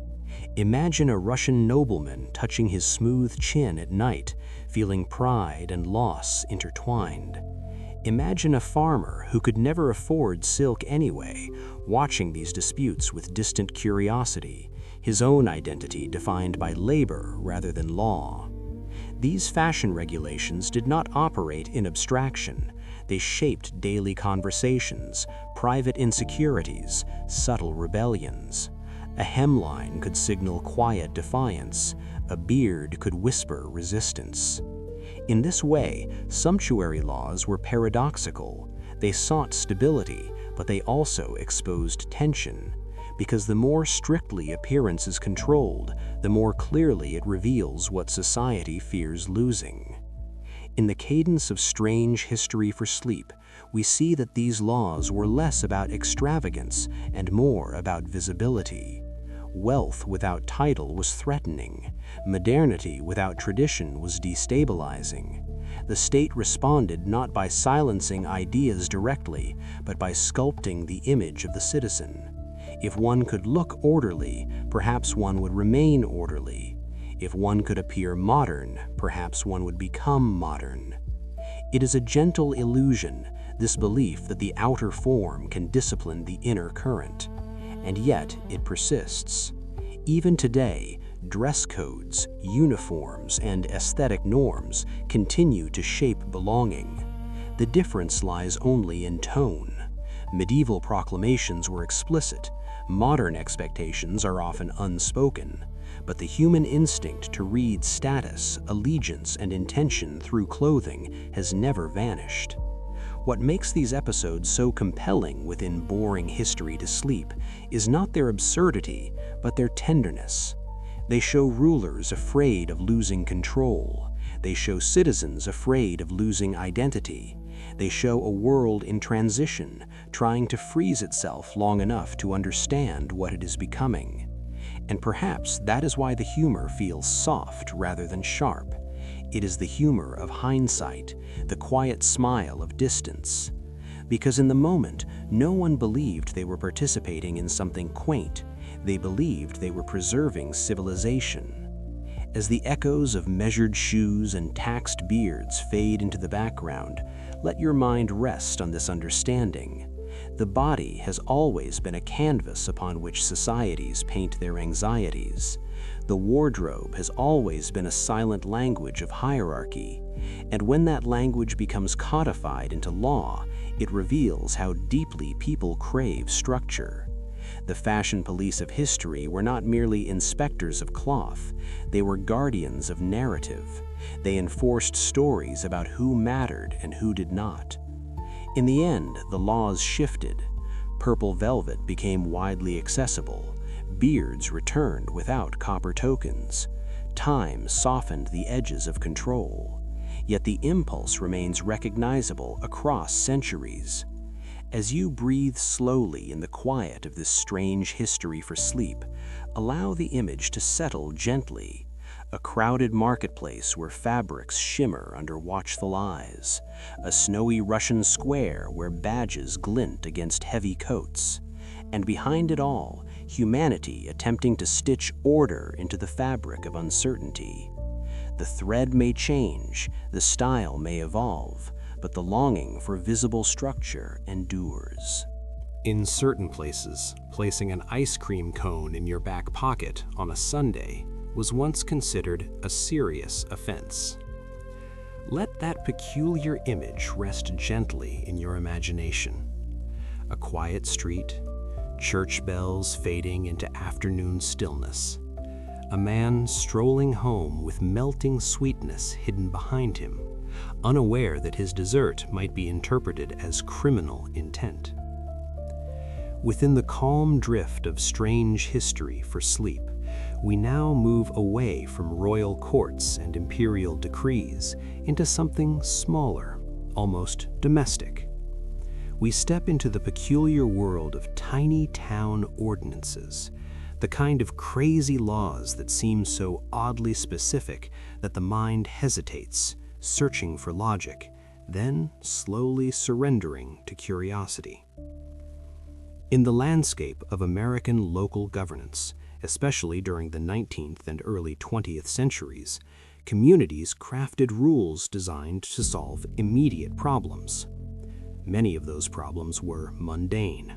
Imagine a Russian nobleman touching his smooth chin at night, feeling pride and loss intertwined. Imagine a farmer who could never afford silk anyway, watching these disputes with distant curiosity, his own identity defined by labor rather than law. These fashion regulations did not operate in abstraction. They shaped daily conversations, private insecurities, subtle rebellions. A hemline could signal quiet defiance. A beard could whisper resistance. In this way, sumptuary laws were paradoxical. They sought stability, but they also exposed tension. Because the more strictly appearance is controlled, the more clearly it reveals what society fears losing. In the cadence of strange history for sleep, we see that these laws were less about extravagance and more about visibility. Wealth without title was threatening. Modernity without tradition was destabilizing. The state responded not by silencing ideas directly, but by sculpting the image of the citizen. If one could look orderly, perhaps one would remain orderly. If one could appear modern, perhaps one would become modern. It is a gentle illusion, this belief that the outer form can discipline the inner current. And yet it persists. Even today, dress codes, uniforms, and aesthetic norms continue to shape belonging. The difference lies only in tone. Medieval proclamations were explicit. Modern expectations are often unspoken, but the human instinct to read status, allegiance, and intention through clothing has never vanished. What makes these episodes so compelling within boring history to sleep is not their absurdity, but their tenderness. They show rulers afraid of losing control. They show citizens afraid of losing identity. They show a world in transition, trying to freeze itself long enough to understand what it is becoming. And perhaps that is why the humor feels soft rather than sharp. It is the humor of hindsight, the quiet smile of distance. Because in the moment, no one believed they were participating in something quaint. They believed they were preserving civilization. As the echoes of measured shoes and taxed beards fade into the background, let your mind rest on this understanding. The body has always been a canvas upon which societies paint their anxieties. The wardrobe has always been a silent language of hierarchy. And when that language becomes codified into law, it reveals how deeply people crave structure. The fashion police of history were not merely inspectors of cloth, they were guardians of narrative. They enforced stories about who mattered and who did not. In the end, the laws shifted. Purple velvet became widely accessible. Beards returned without copper tokens. Time softened the edges of control. Yet the impulse remains recognizable across centuries. As you breathe slowly in the quiet of this strange history for sleep, allow the image to settle gently. A crowded marketplace where fabrics shimmer under watchful eyes. A snowy Russian square where badges glint against heavy coats. And behind it all, humanity attempting to stitch order into the fabric of uncertainty. The thread may change, the style may evolve, but the longing for visible structure endures. In certain places, placing an ice cream cone in your back pocket on a Sunday was once considered a serious offense. Let that peculiar image rest gently in your imagination. A quiet street, church bells fading into afternoon stillness, a man strolling home with melting sweetness hidden behind him, unaware that his dessert might be interpreted as criminal intent. Within the calm drift of strange history for sleep, we now move away from royal courts and imperial decrees into something smaller, almost domestic. We step into the peculiar world of tiny town ordinances, The kind of crazy laws that seem so oddly specific that the mind hesitates, searching for logic, then slowly surrendering to curiosity. In the landscape of American local governance, especially during the 19th and early 20th centuries, communities crafted rules designed to solve immediate problems. Many of those problems were mundane: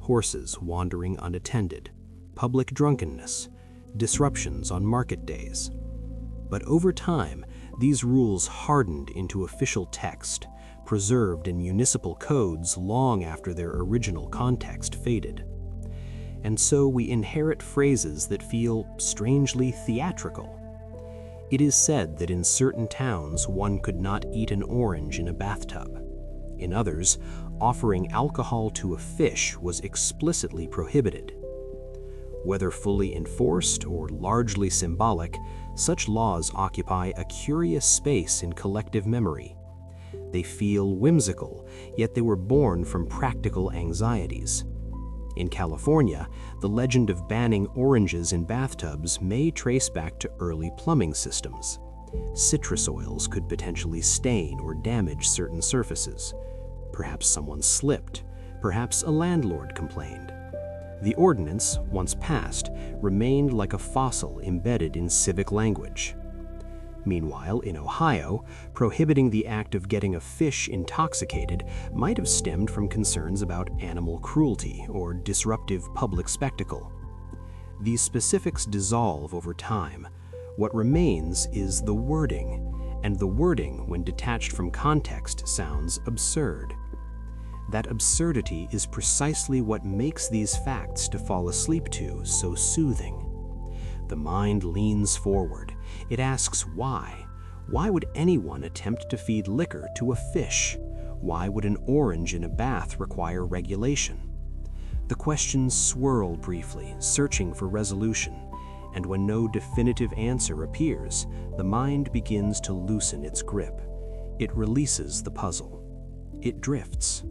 horses wandering unattended, public drunkenness, disruptions on market days. But over time, these rules hardened into official text, preserved in municipal codes long after their original context faded. And so we inherit phrases that feel strangely theatrical. It is said that in certain towns one could not eat an orange in a bathtub. In others, offering alcohol to a fish was explicitly prohibited. Whether fully enforced or largely symbolic, such laws occupy a curious space in collective memory. They feel whimsical, yet they were born from practical anxieties. In California, the legend of banning oranges in bathtubs may trace back to early plumbing systems. Citrus oils could potentially stain or damage certain surfaces. Perhaps someone slipped. Perhaps a landlord complained. The ordinance, once passed, remained like a fossil embedded in civic language. Meanwhile, in Ohio, prohibiting the act of getting a fish intoxicated might have stemmed from concerns about animal cruelty or disruptive public spectacle. These specifics dissolve over time. What remains is the wording, and the wording, when detached from context, sounds absurd. That absurdity is precisely what makes these facts to fall asleep to so soothing. The mind leans forward. It asks why. Why would anyone attempt to feed liquor to a fish? Why would an orange in a bath require regulation? The questions swirl briefly, searching for resolution, and when no definitive answer appears, the mind begins to loosen its grip. It releases the puzzle. It drifts.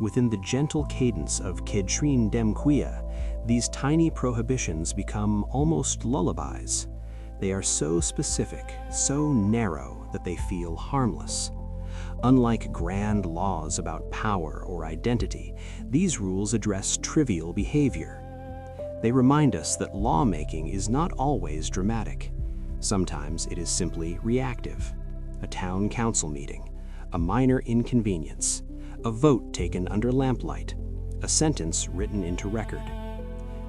Within the gentle cadence of Kedrin Demquia, these tiny prohibitions become almost lullabies. They are so specific, so narrow, that they feel harmless. Unlike grand laws about power or identity, these rules address trivial behavior. They remind us that lawmaking is not always dramatic. Sometimes it is simply reactive. A town council meeting, a minor inconvenience, a vote taken under lamplight, a sentence written into record.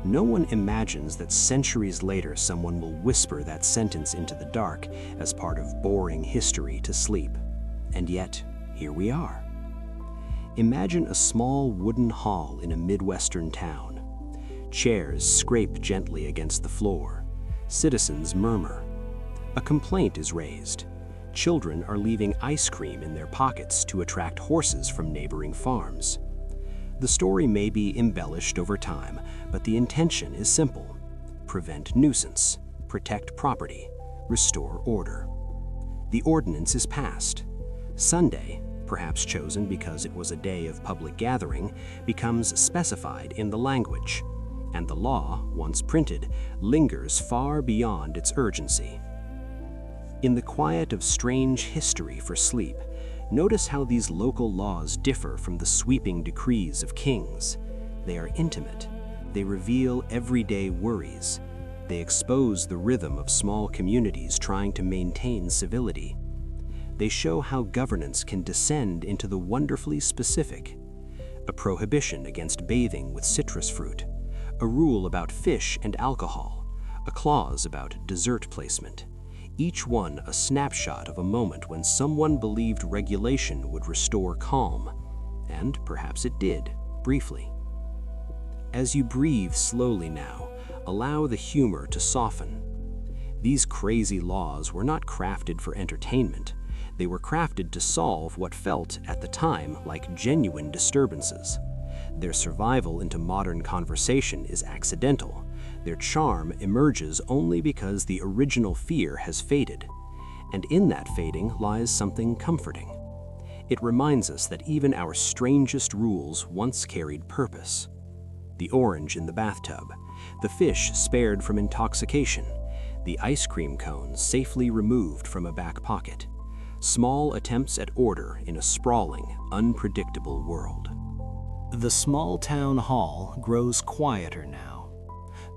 No one imagines that centuries later someone will whisper that sentence into the dark as part of boring history to sleep. And yet, here we are. Imagine a small wooden hall in a Midwestern town. Chairs scrape gently against the floor. Citizens murmur. A complaint is raised. Children are leaving ice cream in their pockets to attract horses from neighboring farms. The story may be embellished over time, but the intention is simple: prevent nuisance, protect property, restore order. The ordinance is passed. Sunday, perhaps chosen because it was a day of public gathering, becomes specified in the language, and the law, once printed, lingers far beyond its urgency. In the quiet of strange history for sleep, notice how these local laws differ from the sweeping decrees of kings. They are intimate. They reveal everyday worries. They expose the rhythm of small communities trying to maintain civility. They show how governance can descend into the wonderfully specific. A prohibition against bathing with citrus fruit, a rule about fish and alcohol, a clause about dessert placement. Each one a snapshot of a moment when someone believed regulation would restore calm, and perhaps it did, briefly. As you breathe slowly now, allow the humor to soften. These crazy laws were not crafted for entertainment. They were crafted to solve what felt, at the time, like genuine disturbances. Their survival into modern conversation is accidental. Their charm emerges only because the original fear has faded. And in that fading lies something comforting. It reminds us that even our strangest rules once carried purpose. the orange in the bathtub, the fish spared from intoxication, the ice cream cone safely removed from a back pocket. Small attempts at order in a sprawling, unpredictable world. The small town hall grows quieter now.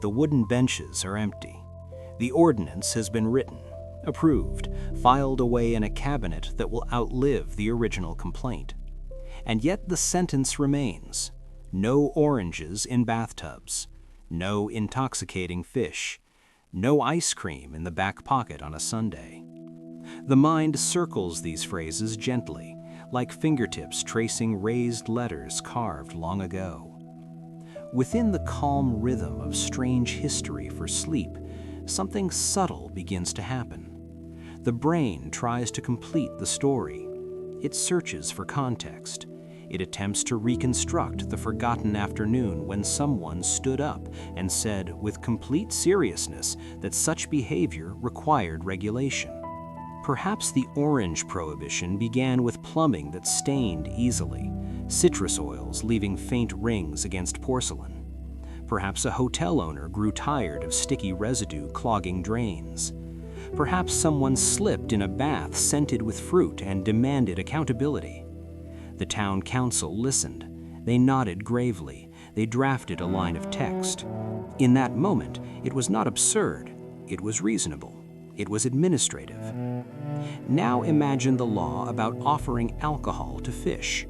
The wooden benches are empty. The ordinance has been written, approved, filed away in a cabinet that will outlive the original complaint. And yet the sentence remains: no oranges in bathtubs, no intoxicating fish, no ice cream in the back pocket on a Sunday. The mind circles these phrases gently, like fingertips tracing raised letters carved long ago. Within the calm rhythm of strange history for sleep, something subtle begins to happen. The brain tries to complete the story. It searches for context. It attempts to reconstruct the forgotten afternoon when someone stood up and said with complete seriousness that such behavior required regulation. Perhaps the orange prohibition began with plumbing that stained easily, citrus oils leaving faint rings against porcelain. Perhaps a hotel owner grew tired of sticky residue clogging drains. Perhaps someone slipped in a bath scented with fruit and demanded accountability. The town council listened. They nodded gravely. They drafted a line of text. In that moment, it was not absurd. It was reasonable. It was administrative. Now imagine the law about offering alcohol to fish.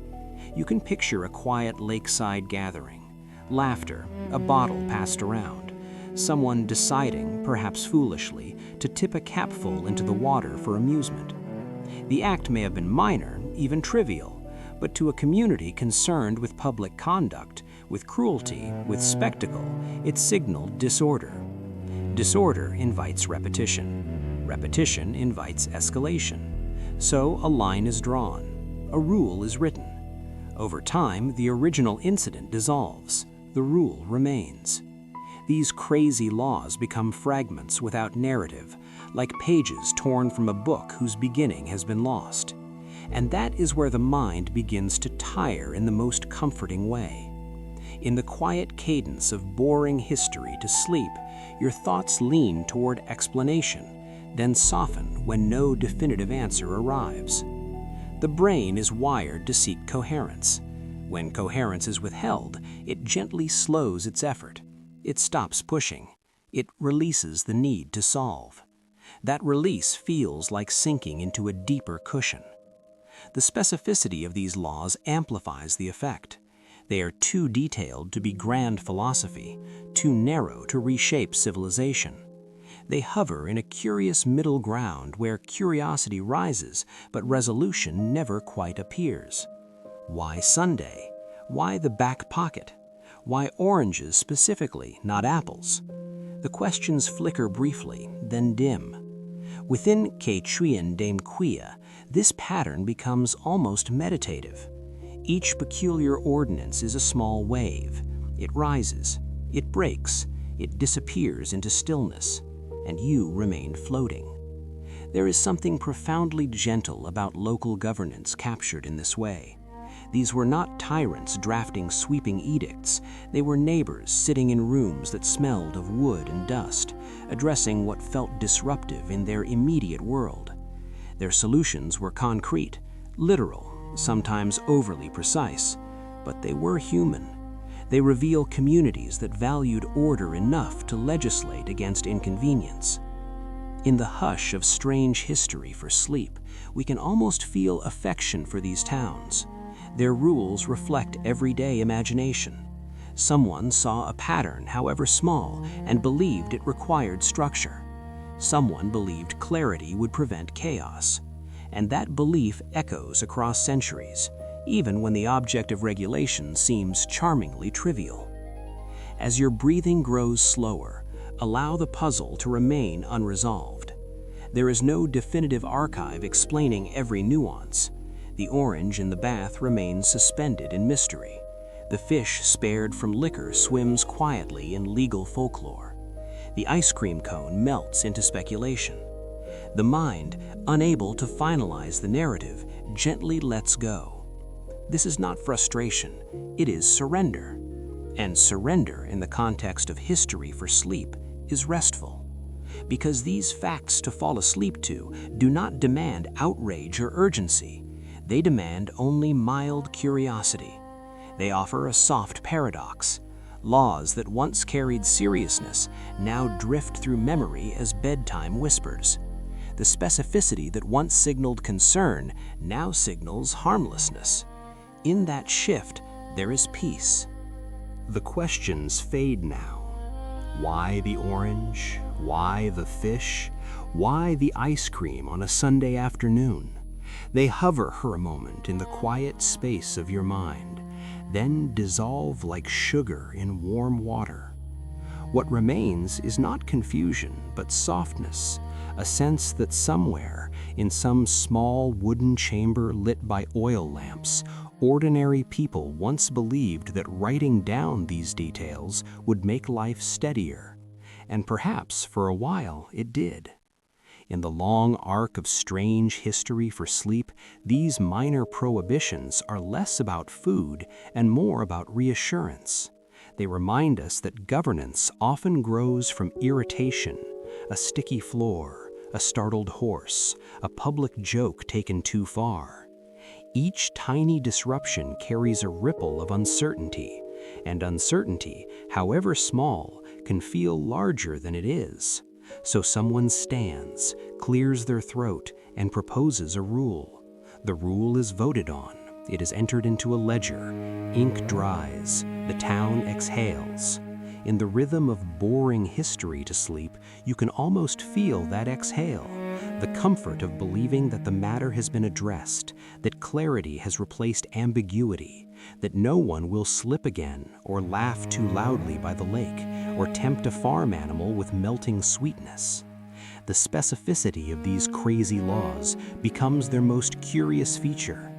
You can picture a quiet lakeside gathering. Laughter, a bottle passed around. Someone deciding, perhaps foolishly, to tip a capful into the water for amusement. The act may have been minor, even trivial, but to a community concerned with public conduct, with cruelty, with spectacle, it signaled disorder. Disorder invites repetition. Repetition invites escalation. So a line is drawn. A rule is written. Over time, the original incident dissolves. The rule remains. These crazy laws become fragments without narrative, like pages torn from a book whose beginning has been lost. And that is where the mind begins to tire in the most comforting way. In the quiet cadence of boring history to sleep, your thoughts lean toward explanation, then soften when no definitive answer arrives. The brain is wired to seek coherence. When coherence is withheld, it gently slows its effort. It stops pushing. It releases the need to solve. That release feels like sinking into a deeper cushion. The specificity of these laws amplifies the effect. They are too detailed to be grand philosophy, too narrow to reshape civilization. They hover in a curious middle ground where curiosity rises, but resolution never quite appears. Why Sunday? Why the back pocket? Why oranges specifically, not apples? The questions flicker briefly, then dim. Within Que Chuyen Dame Quia, this pattern becomes almost meditative. Each peculiar ordinance is a small wave. It rises, it breaks, it disappears into stillness, and you remain floating. There is something profoundly gentle about local governance captured in this way. These were not tyrants drafting sweeping edicts. They were neighbors sitting in rooms that smelled of wood and dust, addressing what felt disruptive in their immediate world. Their solutions were concrete, literal, sometimes overly precise, but they were human. They reveal communities that valued order enough to legislate against inconvenience. In the hush of strange history for sleep, we can almost feel affection for these towns. Their rules reflect everyday imagination. Someone saw a pattern, however small, and believed it required structure. Someone believed clarity would prevent chaos. And that belief echoes across centuries, even when the object of regulation seems charmingly trivial. As your breathing grows slower, allow the puzzle to remain unresolved. There is no definitive archive explaining every nuance. The orange in the bath remains suspended in mystery. The fish spared from liquor swims quietly in legal folklore. The ice cream cone melts into speculation. The mind, unable to finalize the narrative, gently lets go. This is not frustration, it is surrender. And surrender in the context of history for sleep is restful, because these facts to fall asleep to do not demand outrage or urgency. They demand only mild curiosity. They offer a soft paradox. Laws that once carried seriousness now drift through memory as bedtime whispers. The specificity that once signaled concern now signals harmlessness. In that shift, there is peace. The questions fade now. Why the orange? Why the fish? Why the ice cream on a Sunday afternoon? They hover for a moment in the quiet space of your mind, then dissolve like sugar in warm water. What remains is not confusion, but softness, a sense that somewhere, in some small wooden chamber lit by oil lamps, ordinary people once believed that writing down these details would make life steadier. And perhaps for a while it did. In the long arc of strange history for sleep, these minor prohibitions are less about food and more about reassurance. They remind us that governance often grows from irritation, a sticky floor, a startled horse, a public joke taken too far. Each tiny disruption carries a ripple of uncertainty, and uncertainty, however small, can feel larger than it is. So someone stands, clears their throat, and proposes a rule. The rule is voted on. It is entered into a ledger. Ink dries. The town exhales. In the rhythm of boring history to sleep, you can almost feel that exhale, the comfort of believing that the matter has been addressed, that clarity has replaced ambiguity, that no one will slip again or laugh too loudly by the lake or tempt a farm animal with melting sweetness. The specificity of these crazy laws becomes their most curious feature.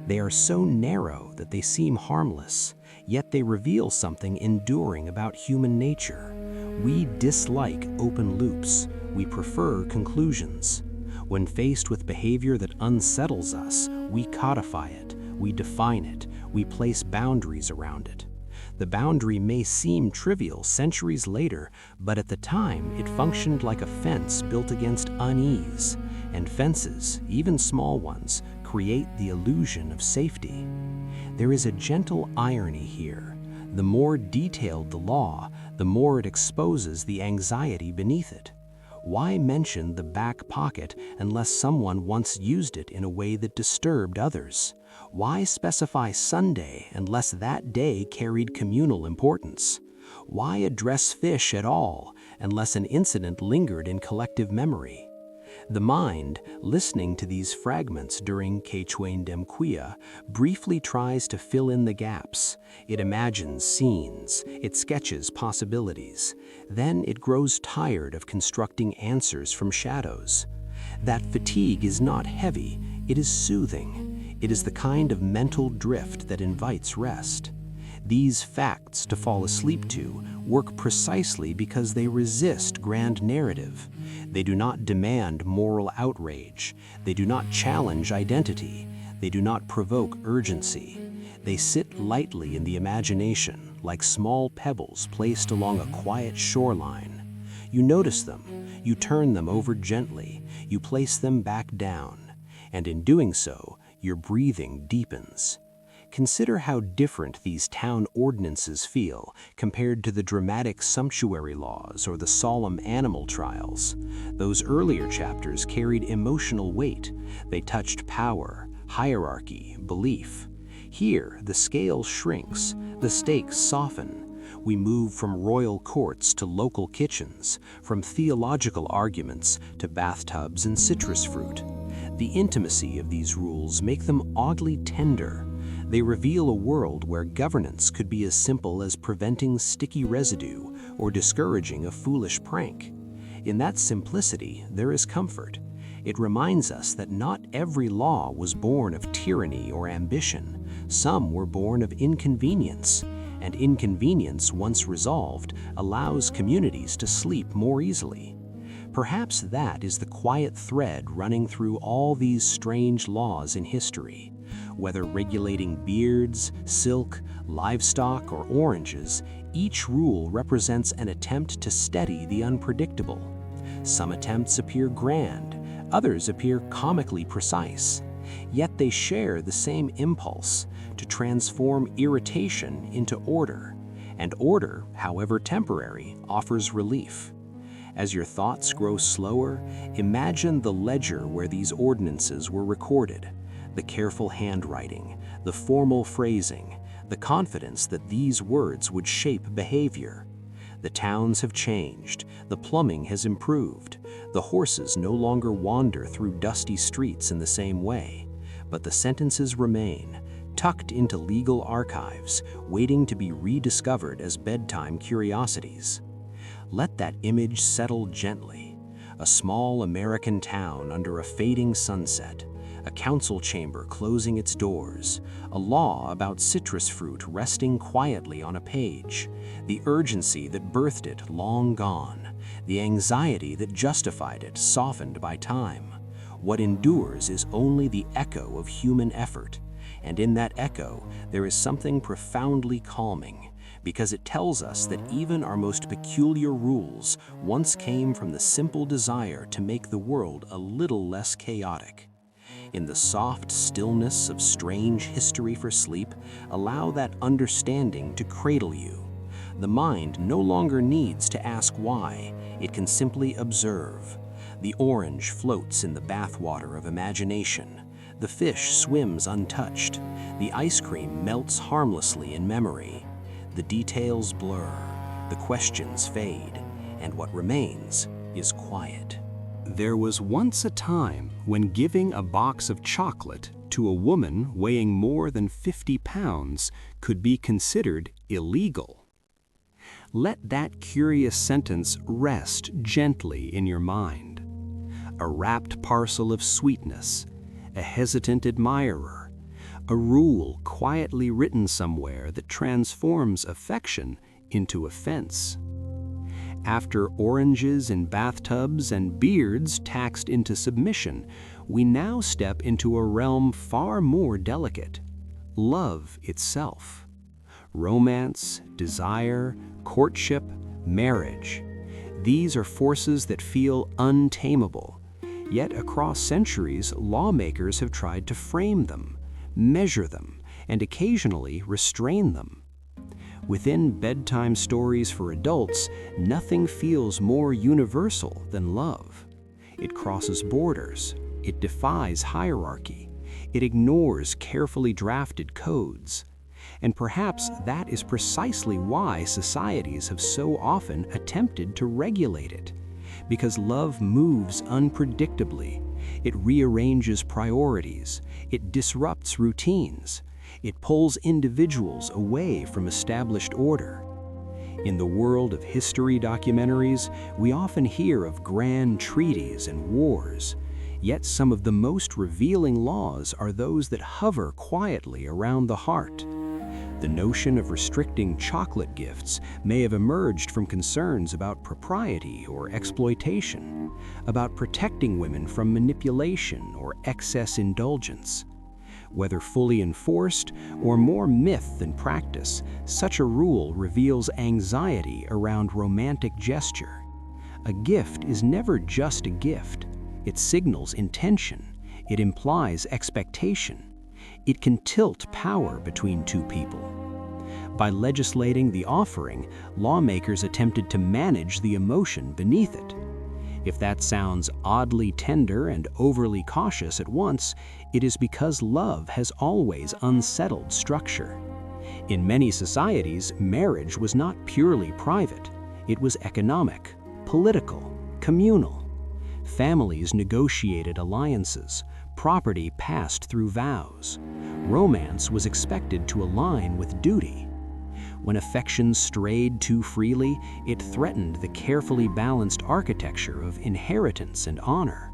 They are so narrow that they seem harmless, yet they reveal something enduring about human nature. We dislike open loops. We prefer conclusions. When faced with behavior that unsettles us, we codify it, we define it, we place boundaries around it. The boundary may seem trivial centuries later, but at the time it functioned like a fence built against unease, and fences, even small ones, create the illusion of safety. There is a gentle irony here. The more detailed the law, the more it exposes the anxiety beneath it. Why mention the back pocket unless someone once used it in a way that disturbed others? Why specify Sunday unless that day carried communal importance? Why address fish at all unless an incident lingered in collective memory? The mind, listening to these fragments during Quechua Demquia, briefly tries to fill in the gaps. It imagines scenes, it sketches possibilities. Then it grows tired of constructing answers from shadows. That fatigue is not heavy, it is soothing. It is the kind of mental drift that invites rest. These facts to fall asleep to work precisely because they resist grand narrative. They do not demand moral outrage. They do not challenge identity. They do not provoke urgency. They sit lightly in the imagination, like small pebbles placed along a quiet shoreline. You notice them, you turn them over gently, you place them back down, and in doing so, your breathing deepens. Consider how different these town ordinances feel compared to the dramatic sumptuary laws or the solemn animal trials. Those earlier chapters carried emotional weight. They touched power, hierarchy, belief. Here, the scale shrinks, the stakes soften. We move from royal courts to local kitchens, from theological arguments to bathtubs and citrus fruit. The intimacy of these rules make them oddly tender. They reveal a world where governance could be as simple as preventing sticky residue or discouraging a foolish prank. In that simplicity, there is comfort. It reminds us that not every law was born of tyranny or ambition. Some were born of inconvenience, and inconvenience, once resolved, allows communities to sleep more easily. Perhaps that is the quiet thread running through all these strange laws in history. Whether regulating beards, silk, livestock, or oranges, each rule represents an attempt to steady the unpredictable. Some attempts appear grand, others appear comically precise. Yet they share the same impulse to transform irritation into order, and order, however temporary, offers relief. As your thoughts grow slower, imagine the ledger where these ordinances were recorded, the careful handwriting, the formal phrasing, the confidence that these words would shape behavior. The towns have changed, the plumbing has improved, the horses no longer wander through dusty streets in the same way, but the sentences remain, tucked into legal archives, waiting to be rediscovered as bedtime curiosities. Let that image settle gently. A small American town under a fading sunset, a council chamber closing its doors, a law about citrus fruit resting quietly on a page, the urgency that birthed it long gone, the anxiety that justified it softened by time. What endures is only the echo of human effort, and in that echo there is something profoundly calming, because it tells us that even our most peculiar rules once came from the simple desire to make the world a little less chaotic. In the soft stillness of strange history for sleep, allow that understanding to cradle you. The mind no longer needs to ask why, it can simply observe. The orange floats in the bathwater of imagination. The fish swims untouched. The ice cream melts harmlessly in memory. The details blur, the questions fade, and what remains is quiet. There was once a time when giving a box of chocolate to a woman weighing more than 50 pounds could be considered illegal. Let that curious sentence rest gently in your mind. A wrapped parcel of sweetness, a hesitant admirer, a rule quietly written somewhere that transforms affection into offense. After oranges in bathtubs and beards taxed into submission, we now step into a realm far more delicate: love itself. Romance, desire, courtship, marriage. These are forces that feel untamable. Yet across centuries, lawmakers have tried to frame them, measure them, and occasionally restrain them. Within bedtime stories for adults, nothing feels more universal than love. It crosses borders, it defies hierarchy, it ignores carefully drafted codes. And perhaps that is precisely why societies have so often attempted to regulate it. Because love moves unpredictably, it rearranges priorities, it disrupts routines. It pulls individuals away from established order. In the world of history documentaries, we often hear of grand treaties and wars, yet some of the most revealing laws are those that hover quietly around the heart. The notion of restricting chocolate gifts may have emerged from concerns about propriety or exploitation, about protecting women from manipulation or excess indulgence. Whether fully enforced or more myth than practice, such a rule reveals anxiety around romantic gesture. A gift is never just a gift. It signals intention. It implies expectation. It can tilt power between two people. By legislating the offering, lawmakers attempted to manage the emotion beneath it. If that sounds oddly tender and overly cautious at once, it is because love has always unsettled structure. In many societies, marriage was not purely private. It was economic, political, communal. Families negotiated alliances. Property passed through vows. Romance was expected to align with duty. When affection strayed too freely, it threatened the carefully balanced architecture of inheritance and honor.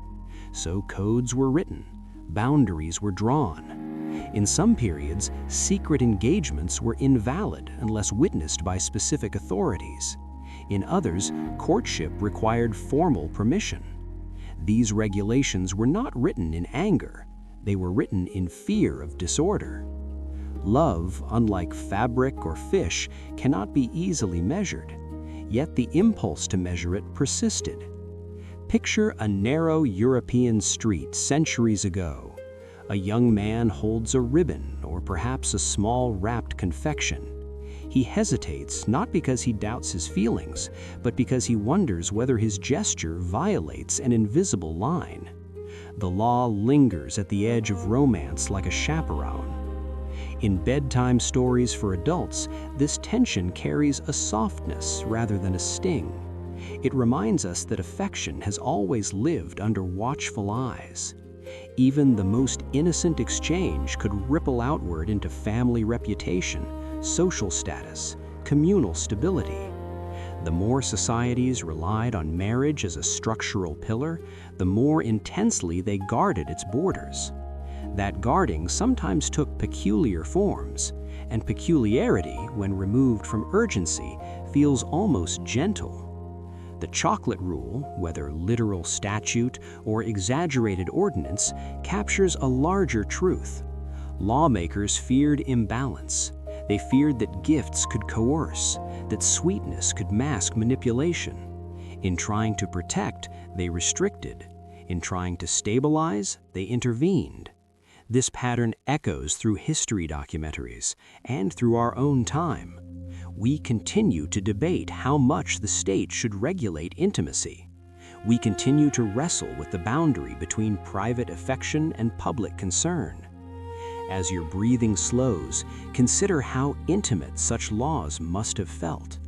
So codes were written, boundaries were drawn. In some periods, secret engagements were invalid unless witnessed by specific authorities. In others, courtship required formal permission. These regulations were not written in anger, they were written in fear of disorder. Love, unlike fabric or fish, cannot be easily measured, yet the impulse to measure it persisted. Picture a narrow European street centuries ago. A young man holds a ribbon or perhaps a small wrapped confection. He hesitates not because he doubts his feelings, but because he wonders whether his gesture violates an invisible line. The law lingers at the edge of romance like a chaperone. In bedtime stories for adults, this tension carries a softness rather than a sting. It reminds us that affection has always lived under watchful eyes. Even the most innocent exchange could ripple outward into family reputation, social status, communal stability. The more societies relied on marriage as a structural pillar, the more intensely they guarded its borders. That guarding sometimes took peculiar forms, and peculiarity, when removed from urgency, feels almost gentle. The chocolate rule, whether literal statute or exaggerated ordinance, captures a larger truth. Lawmakers feared imbalance. They feared that gifts could coerce, that sweetness could mask manipulation. In trying to protect, they restricted. In trying to stabilize, they intervened. This pattern echoes through history documentaries and through our own time. We continue to debate how much the state should regulate intimacy. We continue to wrestle with the boundary between private affection and public concern. As your breathing slows, consider how intimate such laws must have felt.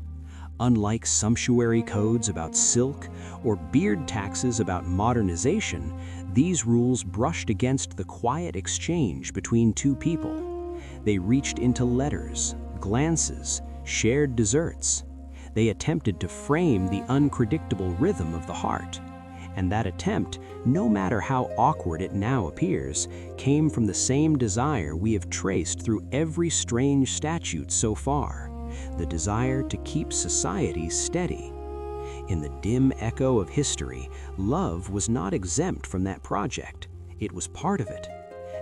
Unlike sumptuary codes about silk or beard taxes about modernization, these rules brushed against the quiet exchange between two people. They reached into letters, glances, shared desserts. They attempted to frame the unpredictable rhythm of the heart. And that attempt, no matter how awkward it now appears, came from the same desire we have traced through every strange statute so far, the desire to keep society steady. In the dim echo of history, love was not exempt from that project. It was part of it.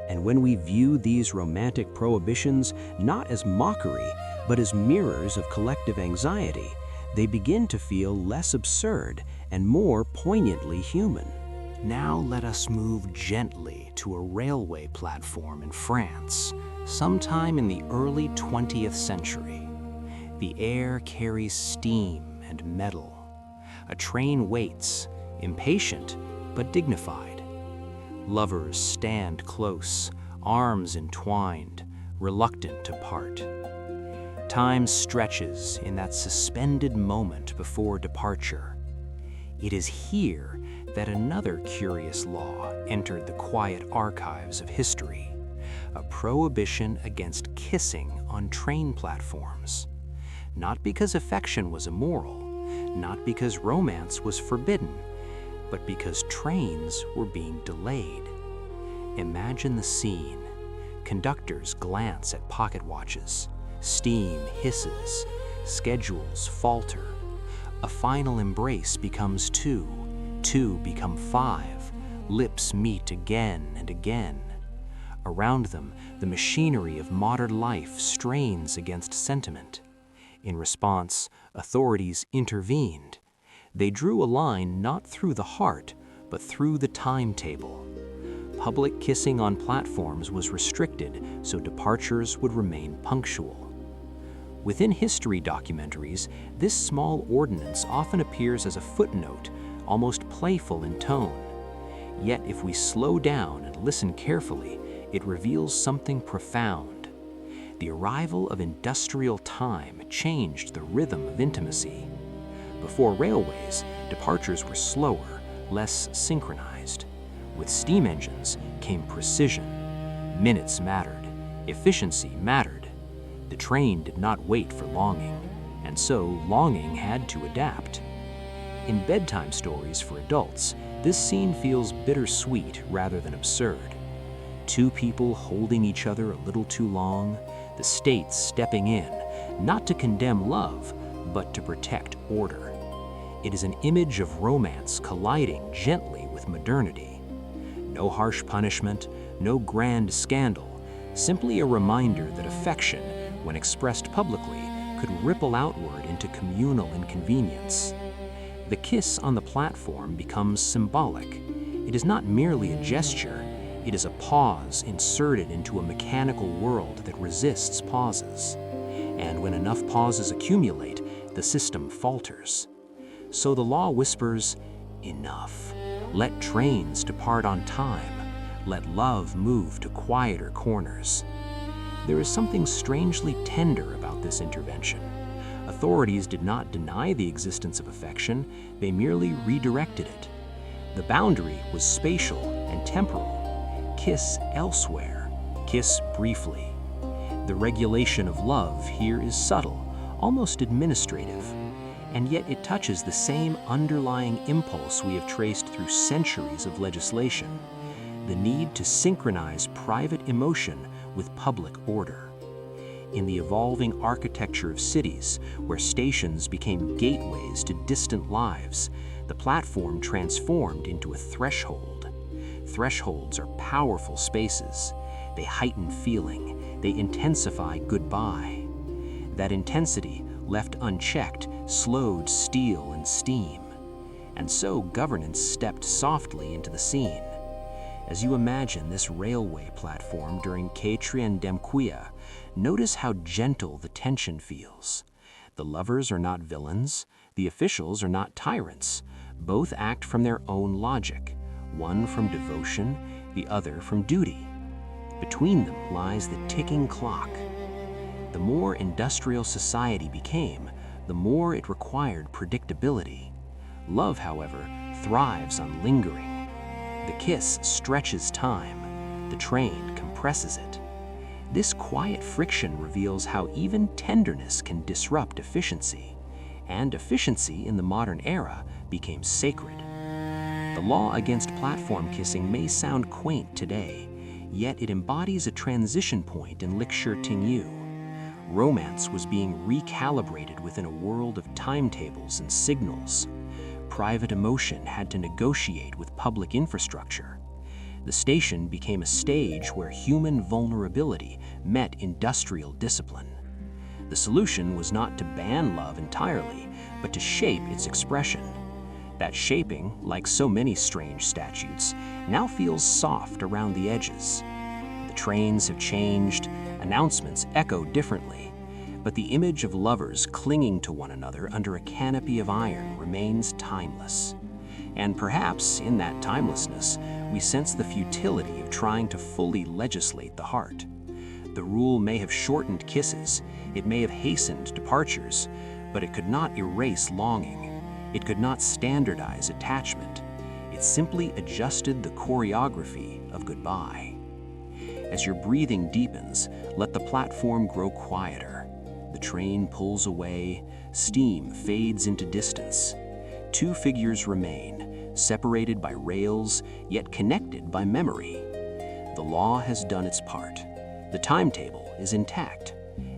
And when we view these romantic prohibitions not as mockery, but as mirrors of collective anxiety, they begin to feel less absurd and more poignantly human. Now let us move gently to a railway platform in France, sometime in the early 20th century. The air carries steam and metal. A train waits, impatient but dignified. Lovers stand close, arms entwined, reluctant to part. Time stretches in that suspended moment before departure. It is here that another curious law entered the quiet archives of history, a prohibition against kissing on train platforms. Not because affection was immoral, not because romance was forbidden, but because trains were being delayed. Imagine the scene. Conductors glance at pocket watches. Steam hisses. Schedules falter. A final embrace becomes two. Two become five. Lips meet again and again. Around them, the machinery of modern life strains against sentiment. In response, authorities intervened. They drew a line not through the heart, but through the timetable. Public kissing on platforms was restricted so departures would remain punctual. Within history documentaries, this small ordinance often appears as a footnote, almost playful in tone. Yet if we slow down and listen carefully, it reveals something profound. The arrival of industrial time changed the rhythm of intimacy. Before railways, departures were slower, less synchronized. With steam engines came precision. Minutes mattered. Efficiency mattered. The train did not wait for longing, and so longing had to adapt. In bedtime stories for adults, this scene feels bittersweet rather than absurd. Two people holding each other a little too long, the state stepping in, not to condemn love, but to protect order. It is an image of romance colliding gently with modernity. No harsh punishment, no grand scandal, simply a reminder that affection, when expressed publicly, could ripple outward into communal inconvenience. The kiss on the platform becomes symbolic. It is not merely a gesture, it is a pause inserted into a mechanical world that resists pauses. And when enough pauses accumulate, the system falters. So the law whispers, "Enough. Let trains depart on time. Let love move to quieter corners." There is something strangely tender about this intervention. Authorities did not deny the existence of affection, they merely redirected it. The boundary was spatial and temporal. Kiss elsewhere, kiss briefly. The regulation of love here is subtle, almost administrative, and yet it touches the same underlying impulse we have traced through centuries of legislation, the need to synchronize private emotion with public order. In the evolving architecture of cities, where stations became gateways to distant lives, the platform transformed into a threshold. Thresholds are powerful spaces. They heighten feeling. They intensify goodbye. That intensity, left unchecked, slowed steel and steam. And so governance stepped softly into the scene. As you imagine this railway platform during Catrian Demquia, notice how gentle the tension feels. The lovers are not villains, the officials are not tyrants. Both act from their own logic, one from devotion, the other from duty. Between them lies the ticking clock. The more industrial society became, the more it required predictability. Love, however, thrives on lingering. The kiss stretches time, the train compresses it. This quiet friction reveals how even tenderness can disrupt efficiency, and efficiency in the modern era became sacred. The law against platform kissing may sound quaint today, yet it embodies a transition point in Legislating. Romance was being recalibrated within a world of timetables and signals. Private emotion had to negotiate with public infrastructure. The station became a stage where human vulnerability met industrial discipline. The solution was not to ban love entirely, but to shape its expression. That shaping, like so many strange statutes, now feels soft around the edges. The trains have changed, announcements echo differently, but the image of lovers clinging to one another under a canopy of iron remains timeless. And perhaps in that timelessness, we sense the futility of trying to fully legislate the heart. The rule may have shortened kisses, it may have hastened departures, but it could not erase longing. It could not standardize attachment. It simply adjusted the choreography of goodbye. As your breathing deepens, let the platform grow quieter. The train pulls away, steam fades into distance. Two figures remain, separated by rails, yet connected by memory. The law has done its part. The timetable is intact,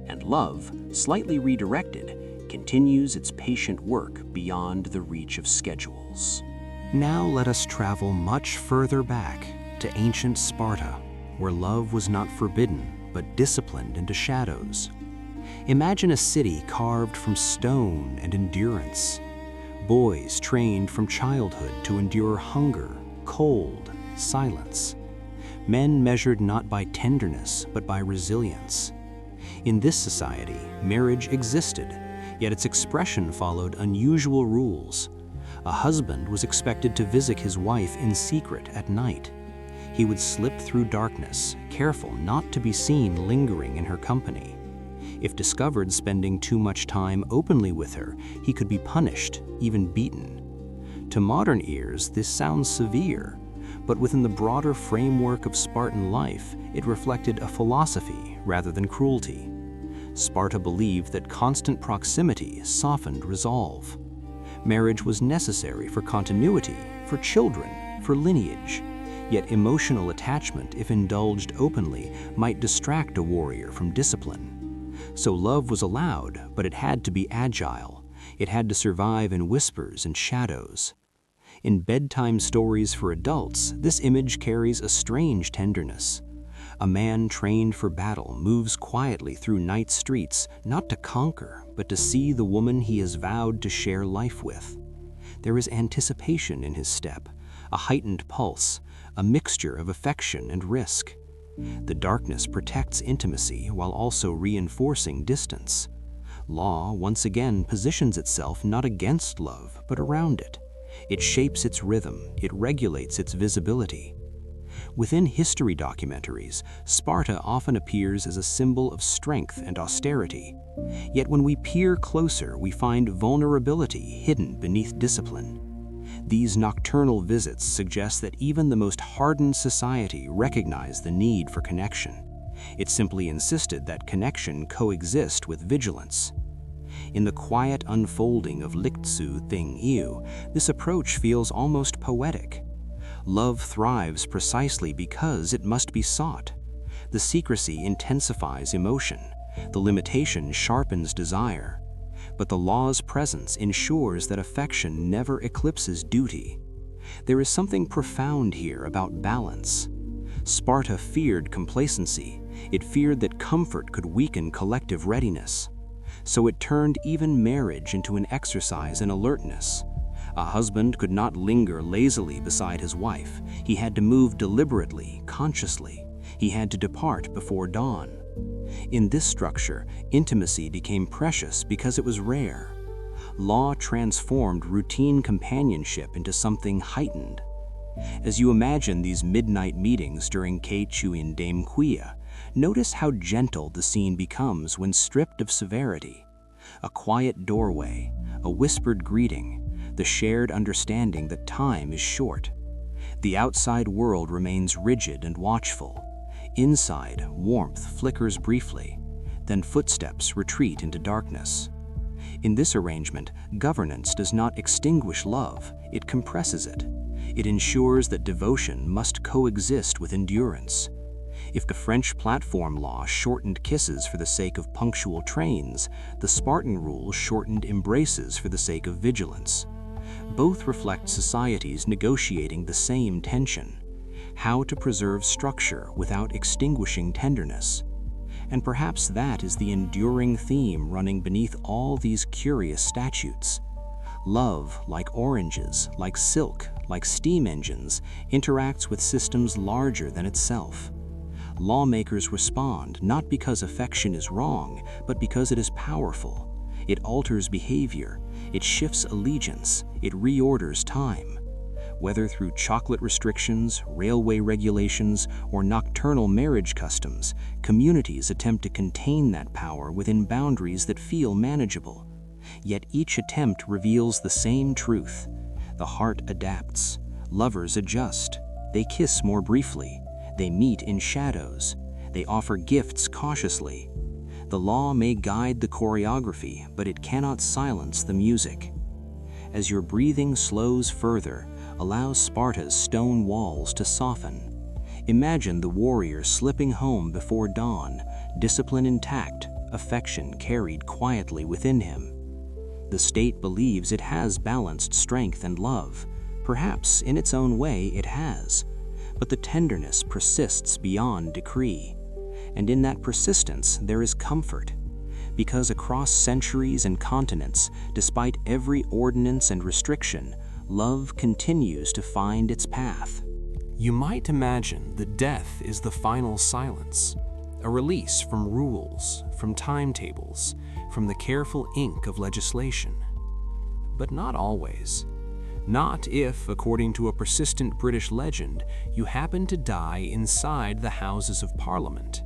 and love, slightly redirected, continues its patient work beyond the reach of schedules. Now let us travel much further back to ancient Sparta, where love was not forbidden, but disciplined into shadows. Imagine a city carved from stone and endurance. Boys trained from childhood to endure hunger, cold, silence. Men measured not by tenderness, but by resilience. In this society, marriage existed, yet its expression followed unusual rules. A husband was expected to visit his wife in secret at night. He would slip through darkness, careful not to be seen lingering in her company. If discovered spending too much time openly with her, he could be punished, even beaten. To modern ears, this sounds severe, but within the broader framework of Spartan life, it reflected a philosophy rather than cruelty. Sparta believed that constant proximity softened resolve. Marriage was necessary for continuity, for children, for lineage. Yet emotional attachment, if indulged openly, might distract a warrior from discipline. So love was allowed, but it had to be agile. It had to survive in whispers and shadows. In bedtime stories for adults, this image carries a strange tenderness. A man trained for battle moves quietly through night streets, not to conquer, but to see the woman he has vowed to share life with. There is anticipation in his step, a heightened pulse, a mixture of affection and risk. The darkness protects intimacy while also reinforcing distance. Law once again positions itself not against love, but around it. It shapes its rhythm, it regulates its visibility. Within history documentaries, Sparta often appears as a symbol of strength and austerity. Yet when we peer closer, we find vulnerability hidden beneath discipline. These nocturnal visits suggest that even the most hardened society recognized the need for connection. It simply insisted that connection coexist with vigilance. In the quiet unfolding of Liktsu Thing Iu, this approach feels almost poetic. Love thrives precisely because it must be sought. The secrecy intensifies emotion. The limitation sharpens desire. But the law's presence ensures that affection never eclipses duty. There is something profound here about balance. Sparta feared complacency. It feared that comfort could weaken collective readiness. So it turned even marriage into an exercise in alertness. A husband could not linger lazily beside his wife. He had to move deliberately, consciously. He had to depart before dawn. In this structure, intimacy became precious because it was rare. Law transformed routine companionship into something heightened. As you imagine these midnight meetings during Keichuin Dame Kuya, notice how gentle the scene becomes when stripped of severity. A quiet doorway, a whispered greeting, the shared understanding that time is short. The outside world remains rigid and watchful. Inside, warmth flickers briefly, then footsteps retreat into darkness. In this arrangement, governance does not extinguish love, it compresses it. It ensures that devotion must coexist with endurance. If the French platform law shortened kisses for the sake of punctual trains, the Spartan rule shortened embraces for the sake of vigilance. Both reflect societies negotiating the same tension: how to preserve structure without extinguishing tenderness. And perhaps that is the enduring theme running beneath all these curious statutes. Love, like oranges, like silk, like steam engines, interacts with systems larger than itself. Lawmakers respond not because affection is wrong, but because it is powerful. It alters behavior, it shifts allegiance, it reorders time. Whether through chocolate restrictions, railway regulations, or nocturnal marriage customs, communities attempt to contain that power within boundaries that feel manageable. Yet each attempt reveals the same truth. The heart adapts. Lovers adjust. They kiss more briefly. They meet in shadows. They offer gifts cautiously. The law may guide the choreography, but it cannot silence the music. As your breathing slows further, allow Sparta's stone walls to soften. Imagine the warrior slipping home before dawn, discipline intact, affection carried quietly within him. The state believes it has balanced strength and love. Perhaps in its own way it has. But the tenderness persists beyond decree. And in that persistence there is comfort. Because across centuries and continents, despite every ordinance and restriction, love continues to find its path. You might imagine that death is the final silence, a release from rules, from timetables, from the careful ink of legislation. But not always. Not if, according to a persistent British legend, you happen to die inside the Houses of Parliament.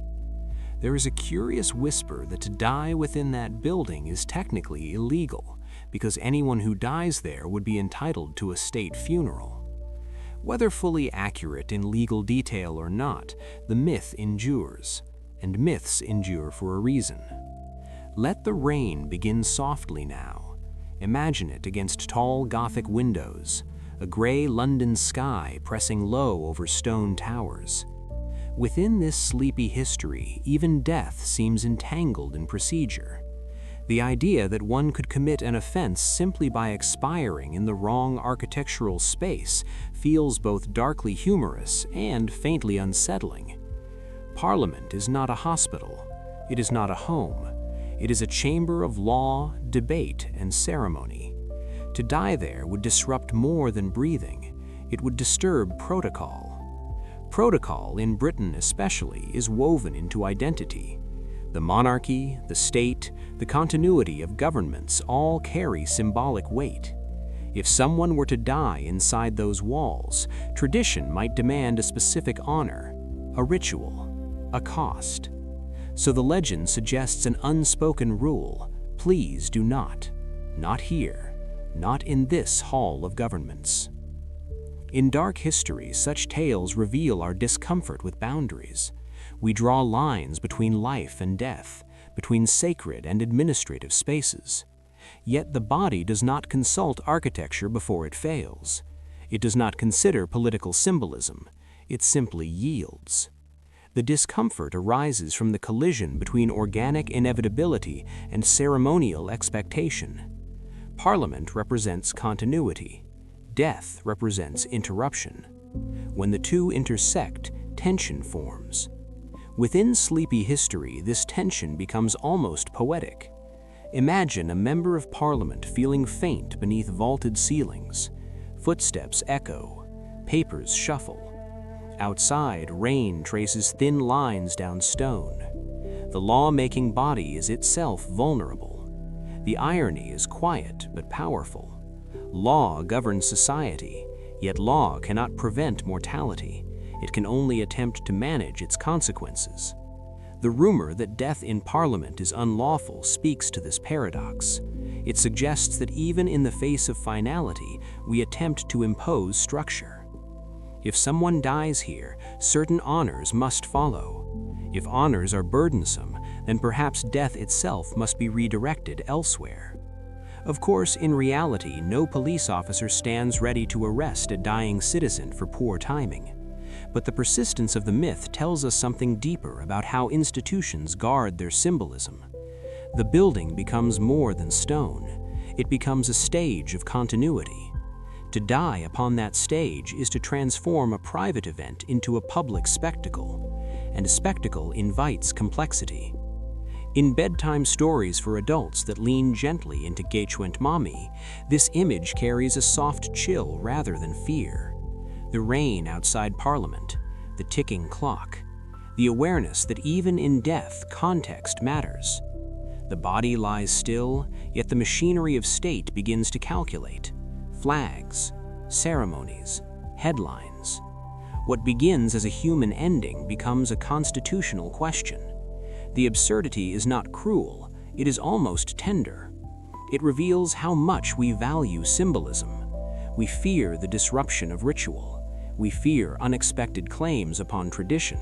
There is a curious whisper that to die within that building is technically illegal, because anyone who dies there would be entitled to a state funeral. Whether fully accurate in legal detail or not, the myth endures, and myths endure for a reason. Let the rain begin softly now. Imagine it against tall Gothic windows, a gray London sky pressing low over stone towers. Within this sleepy history, even death seems entangled in procedure. The idea that one could commit an offense simply by expiring in the wrong architectural space feels both darkly humorous and faintly unsettling. Parliament is not a hospital. It is not a home. It is a chamber of law, debate, and ceremony. To die there would disrupt more than breathing. It would disturb protocol. Protocol, in Britain especially, is woven into identity. The monarchy, the state, the continuity of governments all carry symbolic weight. If someone were to die inside those walls, tradition might demand a specific honor, a ritual, a cost. So the legend suggests an unspoken rule: please do not. Not here. Not in this hall of governments. In dark history, such tales reveal our discomfort with boundaries. We draw lines between life and death, between sacred and administrative spaces. Yet the body does not consult architecture before it fails. It does not consider political symbolism. It simply yields. The discomfort arises from the collision between organic inevitability and ceremonial expectation. Parliament represents continuity. Death represents interruption. When the two intersect, tension forms. Within sleepy history, this tension becomes almost poetic. Imagine a member of Parliament feeling faint beneath vaulted ceilings. Footsteps echo. Papers shuffle. Outside, rain traces thin lines down stone. The law-making body is itself vulnerable. The irony is quiet but powerful. Law governs society, yet law cannot prevent mortality. It can only attempt to manage its consequences. The rumor that death in Parliament is unlawful speaks to this paradox. It suggests that even in the face of finality, we attempt to impose structure. If someone dies here, certain honors must follow. If honors are burdensome, then perhaps death itself must be redirected elsewhere. Of course, in reality, no police officer stands ready to arrest a dying citizen for poor timing. But the persistence of the myth tells us something deeper about how institutions guard their symbolism. The building becomes more than stone. It becomes a stage of continuity. To die upon that stage is to transform a private event into a public spectacle, and a spectacle invites complexity. In bedtime stories for adults that lean gently into Gachwent Mommy, this image carries a soft chill rather than fear. The rain outside Parliament, the ticking clock, the awareness that even in death, context matters. The body lies still, yet the machinery of state begins to calculate. Flags, ceremonies, headlines. What begins as a human ending becomes a constitutional question. The absurdity is not cruel, it is almost tender. It reveals how much we value symbolism. We fear the disruption of ritual. We fear unexpected claims upon tradition.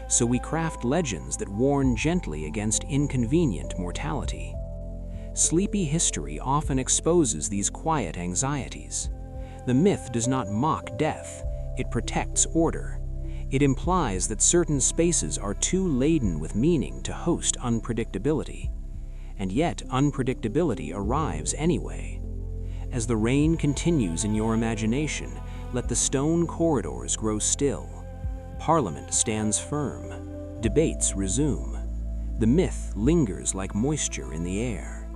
So we craft legends that warn gently against inconvenient mortality. Sleepy history often exposes these quiet anxieties. The myth does not mock death, it protects order. It implies that certain spaces are too laden with meaning to host unpredictability. And yet, unpredictability arrives anyway. As the rain continues in your imagination, let the stone corridors grow still. Parliament stands firm. Debates resume. The myth lingers like moisture in the air.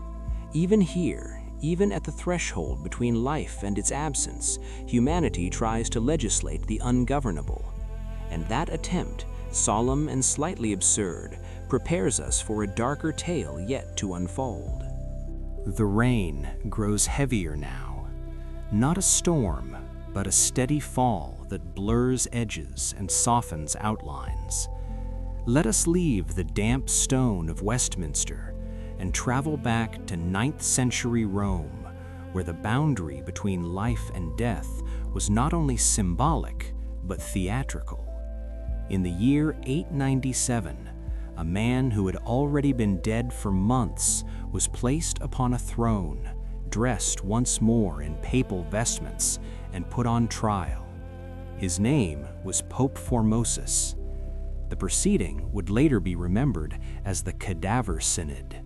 Even here, even at the threshold between life and its absence, humanity tries to legislate the ungovernable. And that attempt, solemn and slightly absurd, prepares us for a darker tale yet to unfold. The rain grows heavier now. Not a storm, but a steady fall that blurs edges and softens outlines. Let us leave the damp stone of Westminster and travel back to 9th century Rome, where the boundary between life and death was not only symbolic, but theatrical. In the year 897, a man who had already been dead for months was placed upon a throne, dressed once more in papal vestments, and put on trial. His name was Pope Formosus. The proceeding would later be remembered as the Cadaver Synod.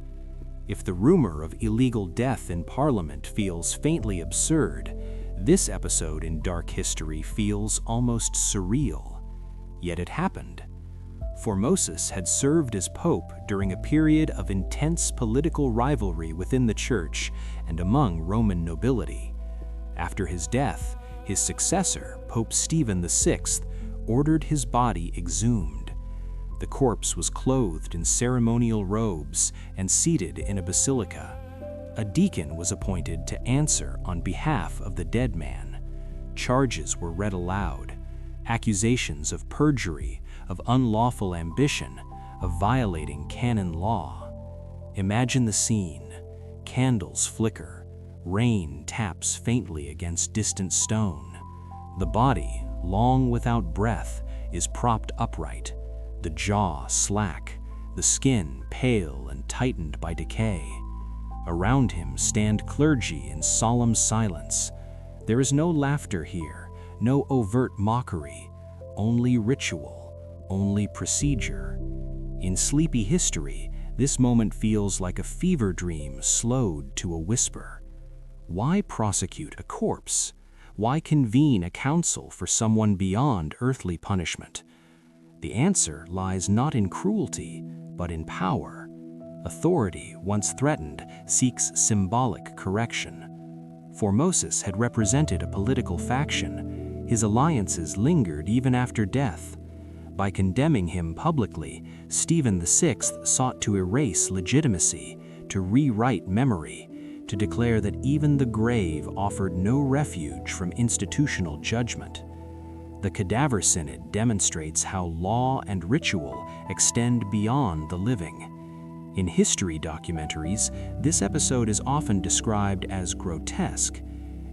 If the rumor of illegal death in Parliament feels faintly absurd, this episode in dark history feels almost surreal. Yet it happened. Formosus had served as pope during a period of intense political rivalry within the church and among Roman nobility. After his death, his successor, Pope Stephen VI, ordered his body exhumed. The corpse was clothed in ceremonial robes and seated in a basilica. A deacon was appointed to answer on behalf of the dead man. Charges were read aloud. Accusations of perjury, of unlawful ambition, of violating canon law. Imagine the scene. Candles flicker. Rain taps faintly against distant stone. The body, long without breath, is propped upright, the jaw slack, the skin pale and tightened by decay. Around him stand clergy in solemn silence. There is no laughter here, no overt mockery, only ritual, only procedure. In sleepy history, this moment feels like a fever dream slowed to a whisper. Why prosecute a corpse? Why convene a council for someone beyond earthly punishment? The answer lies not in cruelty, but in power. Authority, once threatened, seeks symbolic correction. Formosus had represented a political faction. His alliances lingered even after death. By condemning him publicly, Stephen VI sought to erase legitimacy, to rewrite memory, to declare that even the grave offered no refuge from institutional judgment. The Cadaver Synod demonstrates how law and ritual extend beyond the living. In history documentaries, this episode is often described as grotesque,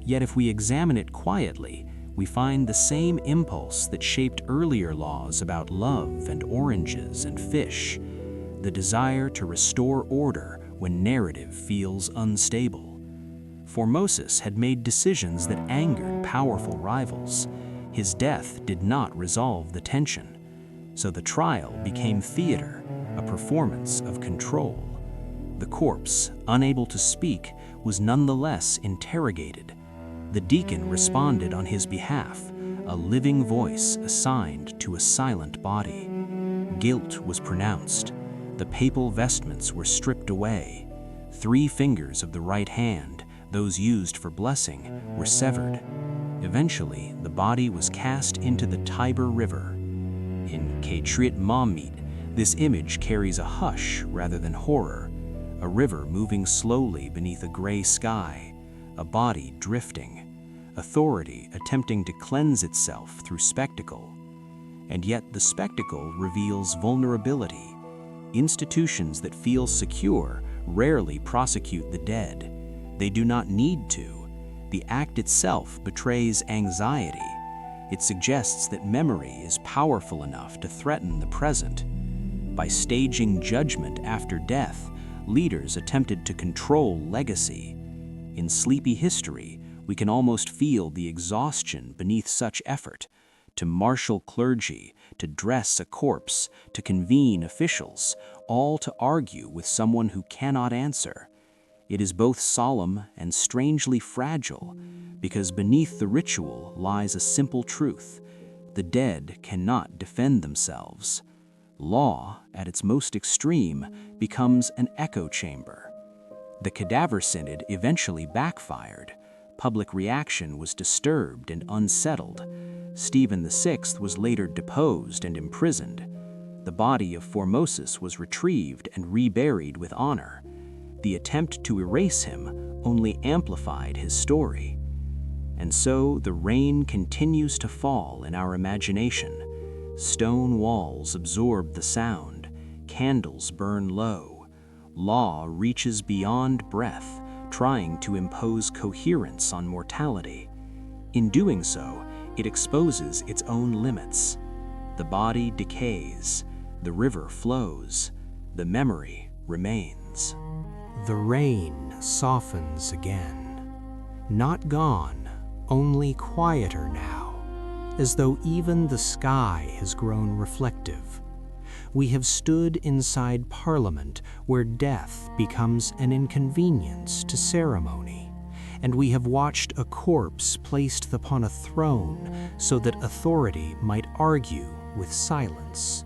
yet if we examine it quietly, we find the same impulse that shaped earlier laws about love and oranges and fish, the desire to restore order when narrative feels unstable. Formosus had made decisions that angered powerful rivals. His death did not resolve the tension, so the trial became theater, a performance of control. The corpse, unable to speak, was nonetheless interrogated. The deacon responded on his behalf, a living voice assigned to a silent body. Guilt was pronounced. The papal vestments were stripped away. 3 fingers of the right hand, those used for blessing, were severed. Eventually, the body was cast into the Tiber River. In Ketrit Mamit, this image carries a hush rather than horror, a river moving slowly beneath a gray sky, a body drifting, authority attempting to cleanse itself through spectacle. And yet the spectacle reveals vulnerability. Institutions that feel secure rarely prosecute the dead. They do not need to. The act itself betrays anxiety. It suggests that memory is powerful enough to threaten the present. By staging judgment after death, leaders attempted to control legacy. In sleepy history, we can almost feel the exhaustion beneath such effort. To marshal clergy, to dress a corpse, to convene officials, all to argue with someone who cannot answer. It is both solemn and strangely fragile, because beneath the ritual lies a simple truth: the dead cannot defend themselves. Law, at its most extreme, becomes an echo chamber. The Cadaver Synod eventually backfired. Public reaction was disturbed and unsettled. Stephen VI was later deposed and imprisoned. The body of Formosus was retrieved and reburied with honor. The attempt to erase him only amplified his story. And so the rain continues to fall in our imagination. Stone walls absorb the sound, candles burn low. Law reaches beyond breath, trying to impose coherence on mortality. In doing so, it exposes its own limits. The body decays, the river flows, the memory remains. The rain softens again. Not gone, only quieter now, as though even the sky has grown reflective. We have stood inside Parliament where death becomes an inconvenience to ceremony, and we have watched a corpse placed upon a throne so that authority might argue with silence.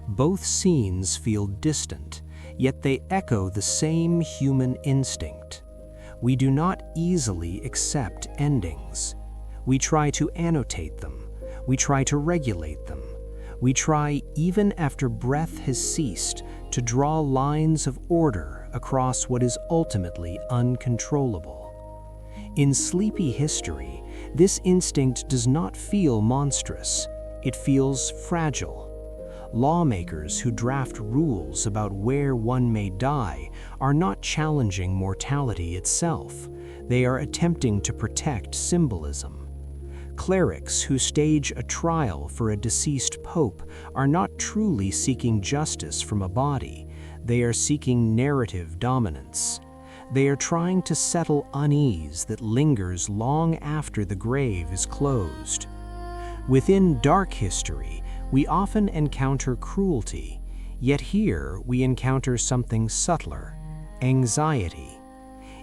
Both scenes feel distant, yet they echo the same human instinct. We do not easily accept endings. We try to annotate them. We try to regulate them. We try, even after breath has ceased, to draw lines of order across what is ultimately uncontrollable. In sleepy history, this instinct does not feel monstrous. It feels fragile. Lawmakers who draft rules about where one may die are not challenging mortality itself. They are attempting to protect symbolism. Clerics who stage a trial for a deceased pope are not truly seeking justice from a body. They are seeking narrative dominance. They are trying to settle unease that lingers long after the grave is closed. Within dark history, we often encounter cruelty, yet here we encounter something subtler: anxiety.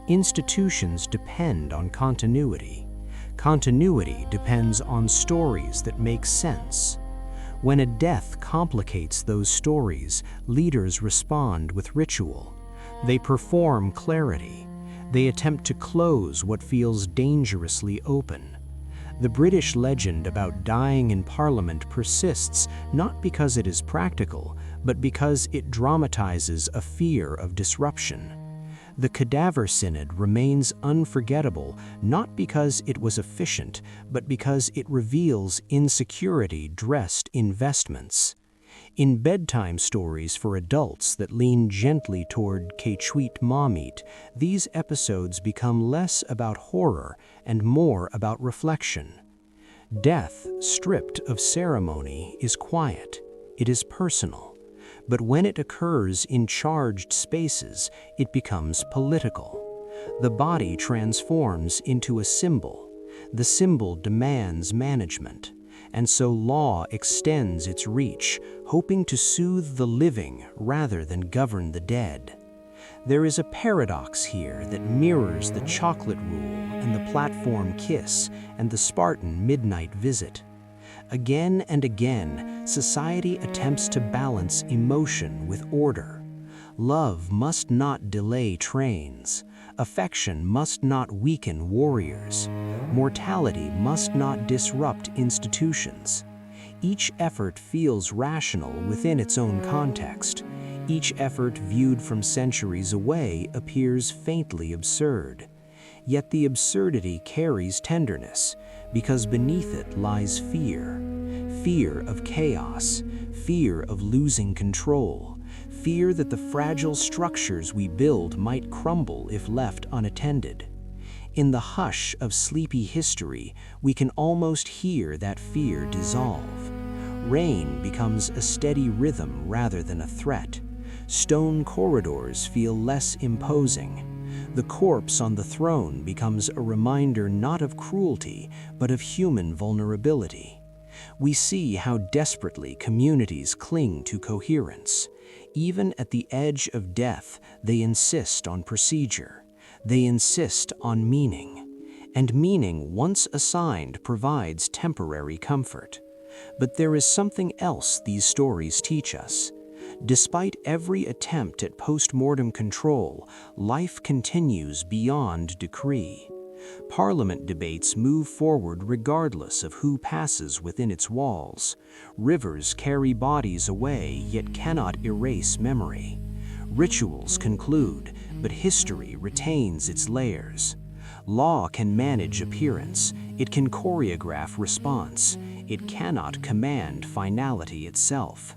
Institutions depend on continuity. Continuity depends on stories that make sense. When a death complicates those stories, leaders respond with ritual. They perform clarity. They attempt to close what feels dangerously open. The British legend about dying in Parliament persists not because it is practical, but because it dramatizes a fear of disruption. The cadaver synod remains unforgettable not because it was efficient, but because it reveals insecurity dressed in vestments. In bedtime stories for adults that lean gently toward Kechuit Mamit, these episodes become less about horror and more about reflection. Death, stripped of ceremony, is quiet. It is personal. But when it occurs in charged spaces, it becomes political. The body transforms into a symbol. The symbol demands management. And so law extends its reach, hoping to soothe the living rather than govern the dead. There is a paradox here that mirrors the chocolate rule and the platform kiss and the Spartan midnight visit. Again and again, society attempts to balance emotion with order. Love must not delay trains. Affection must not weaken warriors. Mortality must not disrupt institutions. Each effort feels rational within its own context. Each effort viewed from centuries away appears faintly absurd. Yet the absurdity carries tenderness, because beneath it lies fear. Fear of chaos, fear of losing control, fear that the fragile structures we build might crumble if left unattended. In the hush of sleepy history, we can almost hear that fear dissolve. Rain becomes a steady rhythm rather than a threat. Stone corridors feel less imposing. The corpse on the throne becomes a reminder not of cruelty, but of human vulnerability. We see how desperately communities cling to coherence. Even at the edge of death, they insist on procedure. They insist on meaning. And meaning, once assigned, provides temporary comfort. But there is something else these stories teach us. Despite every attempt at post-mortem control, life continues beyond decree. Parliament debates move forward regardless of who passes within its walls. Rivers carry bodies away, yet cannot erase memory. Rituals conclude, but history retains its layers. Law can manage appearance. It can choreograph response. It cannot command finality itself.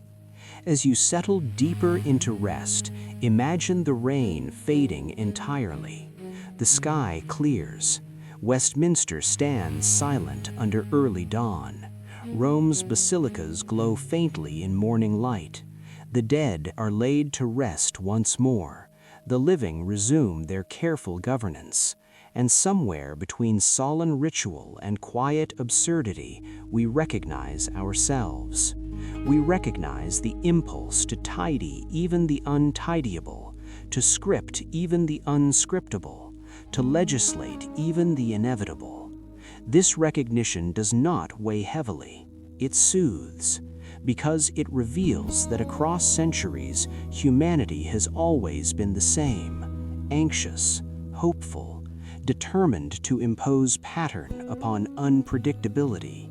As you settle deeper into rest, imagine the rain fading entirely. The sky clears. Westminster stands silent under early dawn. Rome's basilicas glow faintly in morning light. The dead are laid to rest once more. The living resume their careful governance. And somewhere between solemn ritual and quiet absurdity, we recognize ourselves. we recognize the impulse to tidy even the untidyable, to script even the unscriptable, to legislate even the inevitable. This recognition does not weigh heavily. It soothes, because it reveals that across centuries, humanity has always been the same, anxious, hopeful, determined to impose pattern upon unpredictability.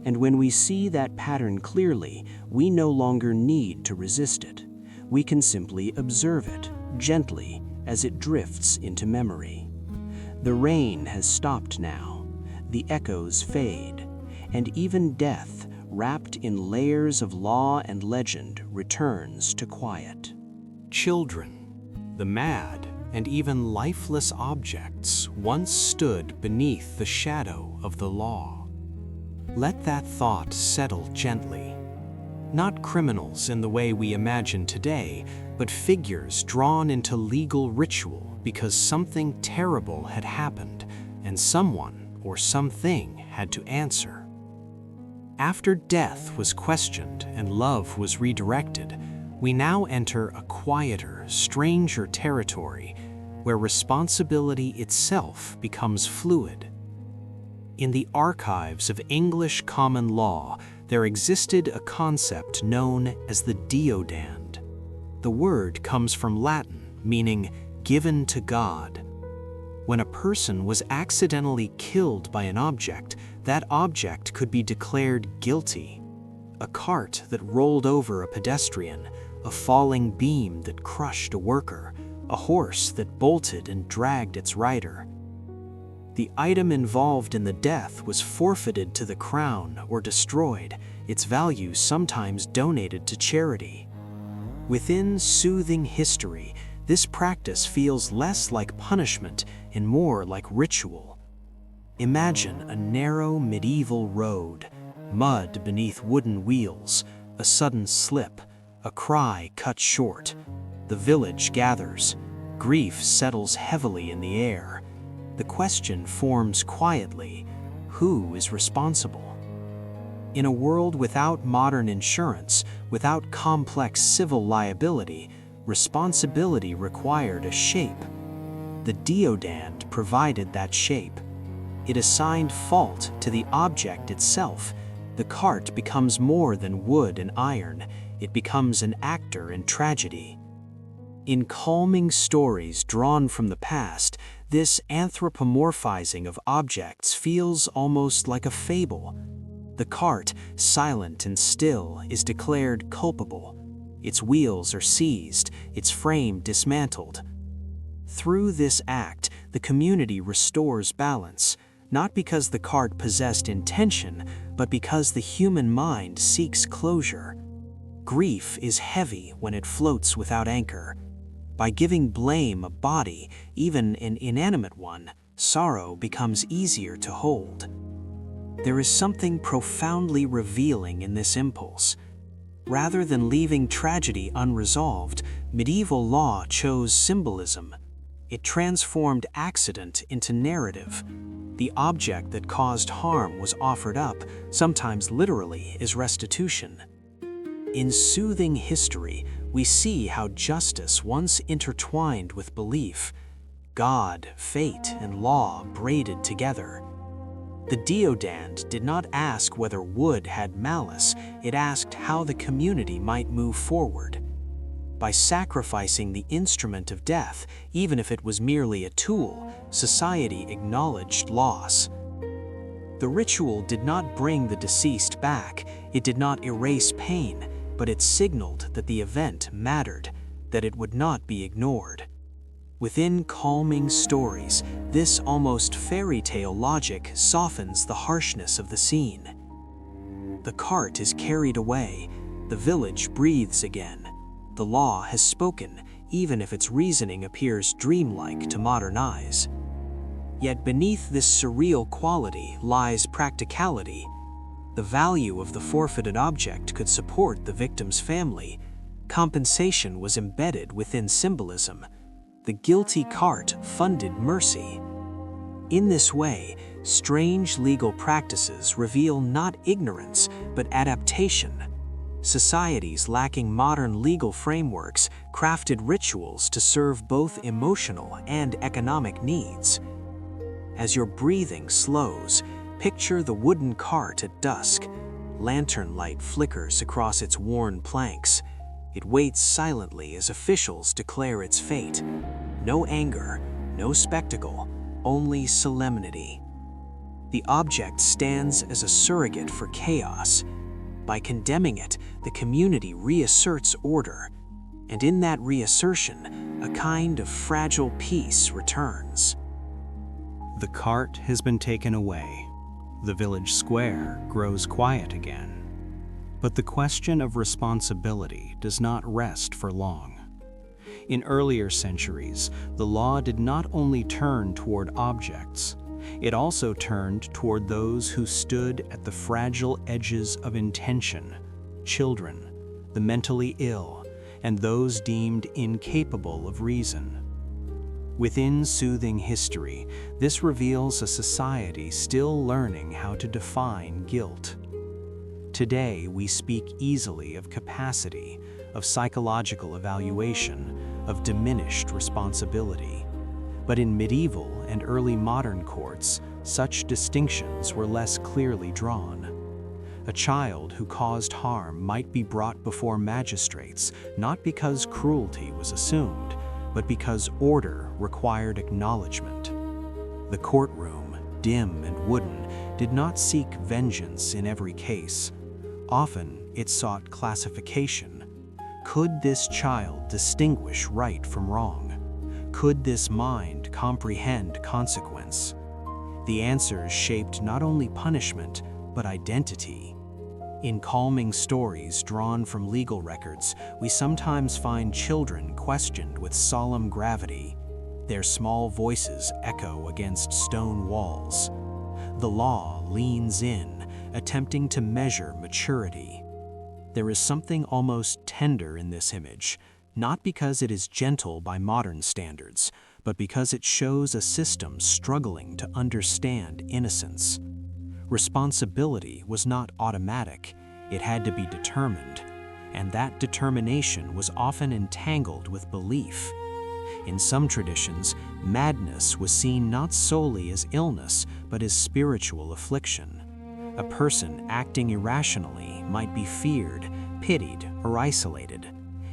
And when we see that pattern clearly, we no longer need to resist it. We can simply observe it, gently, as it drifts into memory. The rain has stopped now. The echoes fade, and even death, wrapped in layers of law and legend, returns to quiet. Children, the mad, and even lifeless objects once stood beneath the shadow of the law. Let that thought settle gently. Not criminals in the way we imagine today, but figures drawn into legal ritual because something terrible had happened and someone or something had to answer. After death was questioned and love was redirected, we now enter a quieter, stranger territory where responsibility itself becomes fluid. In the archives of English common law, there existed a concept known as the deodand. The word comes from Latin, meaning given to God. When a person was accidentally killed by an object, that object could be declared guilty. A cart that rolled over a pedestrian, a falling beam that crushed a worker, a horse that bolted and dragged its rider. The item involved in the death was forfeited to the crown or destroyed, its value sometimes donated to charity. Within soothing history, this practice feels less like punishment and more like ritual. Imagine a narrow medieval road, mud beneath wooden wheels, a sudden slip, a cry cut short. The village gathers. Grief settles heavily in the air. The question forms quietly: who is responsible? In a world without modern insurance, without complex civil liability, responsibility required a shape. The deodand provided that shape. It assigned fault to the object itself. The cart becomes more than wood and iron. It becomes an actor in tragedy. In calming stories drawn from the past, this anthropomorphizing of objects feels almost like a fable. The cart, silent and still, is declared culpable. Its wheels are seized, its frame dismantled. Through this act, the community restores balance, not because the cart possessed intention, but because the human mind seeks closure. Grief is heavy when it floats without anchor. By giving blame a body, even an inanimate one, sorrow becomes easier to hold. There is something profoundly revealing in this impulse. Rather than leaving tragedy unresolved, medieval law chose symbolism. It transformed accident into narrative. The object that caused harm was offered up, sometimes literally, as restitution. In soothing history, we see how justice once intertwined with belief. God, fate, and law braided together. The deodand did not ask whether wood had malice, it asked how the community might move forward. By sacrificing the instrument of death, even if it was merely a tool, society acknowledged loss. The ritual did not bring the deceased back, it did not erase pain, but it signaled that the event mattered, that it would not be ignored. Within calming stories, this almost fairy tale logic softens the harshness of the scene. The cart is carried away, the village breathes again. The law has spoken, even if its reasoning appears dreamlike to modern eyes. Yet beneath this surreal quality lies practicality. The value of the forfeited object could support the victim's family. Compensation was embedded within symbolism. The guilty cart funded mercy. In this way, strange legal practices reveal not ignorance, but adaptation. Societies lacking modern legal frameworks crafted rituals to serve both emotional and economic needs. As your breathing slows, picture the wooden cart at dusk. Lantern light flickers across its worn planks. It waits silently as officials declare its fate. No anger, no spectacle, only solemnity. The object stands as a surrogate for chaos. By condemning it, the community reasserts order, and in that reassertion, a kind of fragile peace returns. The cart has been taken away. The village square grows quiet again. But the question of responsibility does not rest for long. In earlier centuries, the law did not only turn toward objects, it also turned toward those who stood at the fragile edges of intention: children, the mentally ill, and those deemed incapable of reason. Within Soothing History, this reveals a society still learning how to define guilt. Today, we speak easily of capacity, of psychological evaluation, of diminished responsibility. But in medieval and early modern courts, such distinctions were less clearly drawn. A child who caused harm might be brought before magistrates, not because cruelty was assumed, but because order required acknowledgement. The courtroom, dim and wooden, did not seek vengeance in every case. Often, it sought classification. Could this child distinguish right from wrong? Could this mind comprehend consequence? The answers shaped not only punishment, but identity. In calming stories drawn from legal records, we sometimes find children questioned with solemn gravity. Their small voices echo against stone walls. The law leans in, attempting to measure maturity. There is something almost tender in this image, not because it is gentle by modern standards, but because it shows a system struggling to understand innocence. Responsibility was not automatic, it had to be determined, and that determination was often entangled with belief. In some traditions, madness was seen not solely as illness, but as spiritual affliction. A person acting irrationally might be feared, pitied, or isolated.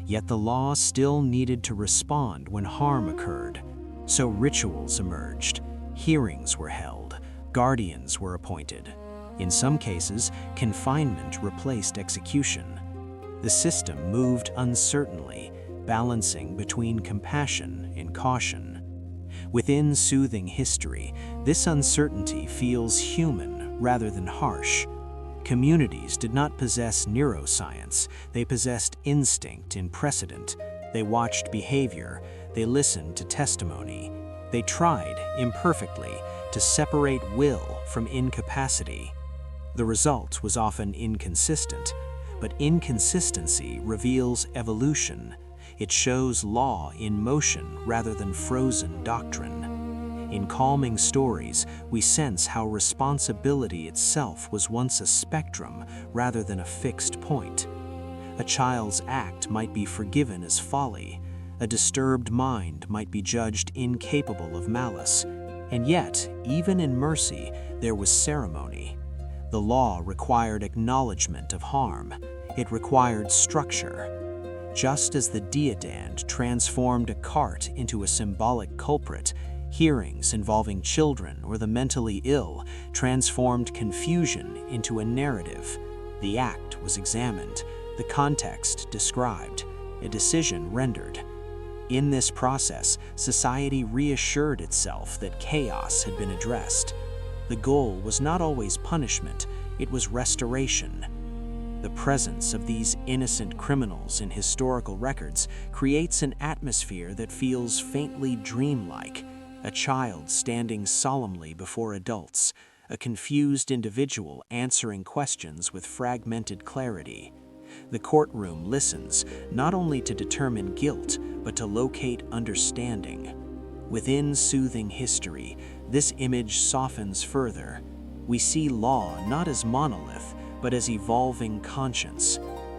Yet the law still needed to respond when harm occurred. So rituals emerged, hearings were held, guardians were appointed. In some cases, confinement replaced execution. The system moved uncertainly, balancing between compassion and caution. Within Soothing History, this uncertainty feels human rather than harsh. Communities did not possess neuroscience, they possessed instinct in precedent. They watched behavior, they listened to testimony. They tried, imperfectly, to separate will from incapacity. The result was often inconsistent, but inconsistency reveals evolution. It shows law in motion rather than frozen doctrine. In calming stories, we sense how responsibility itself was once a spectrum rather than a fixed point. A child's act might be forgiven as folly. A disturbed mind might be judged incapable of malice. And yet, even in mercy, there was ceremony. The law required acknowledgement of harm. It required structure. Just as the deodand transformed a cart into a symbolic culprit, hearings involving children or the mentally ill transformed confusion into a narrative. The act was examined, the context described, a decision rendered. In this process, society reassured itself that chaos had been addressed. The goal was not always punishment, it was restoration. The presence of these innocent criminals in historical records creates an atmosphere that feels faintly dreamlike. A child standing solemnly before adults, a confused individual answering questions with fragmented clarity. The courtroom listens not only to determine guilt, but to locate understanding. Within Soothing History, this image softens further. We see law not as monolith, but as evolving conscience.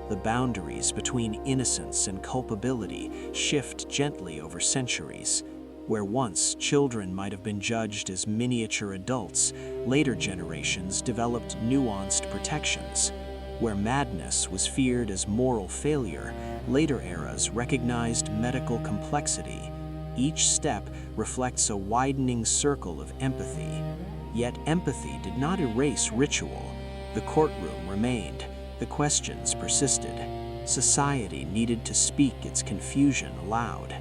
The boundaries between innocence and culpability shift gently over centuries. Where once children might have been judged as miniature adults, later generations developed nuanced protections. Where madness was feared as moral failure, later eras recognized medical complexity. Each step reflects a widening circle of empathy. Yet empathy did not erase ritual. The courtroom remained. The questions persisted. Society needed to speak its confusion aloud.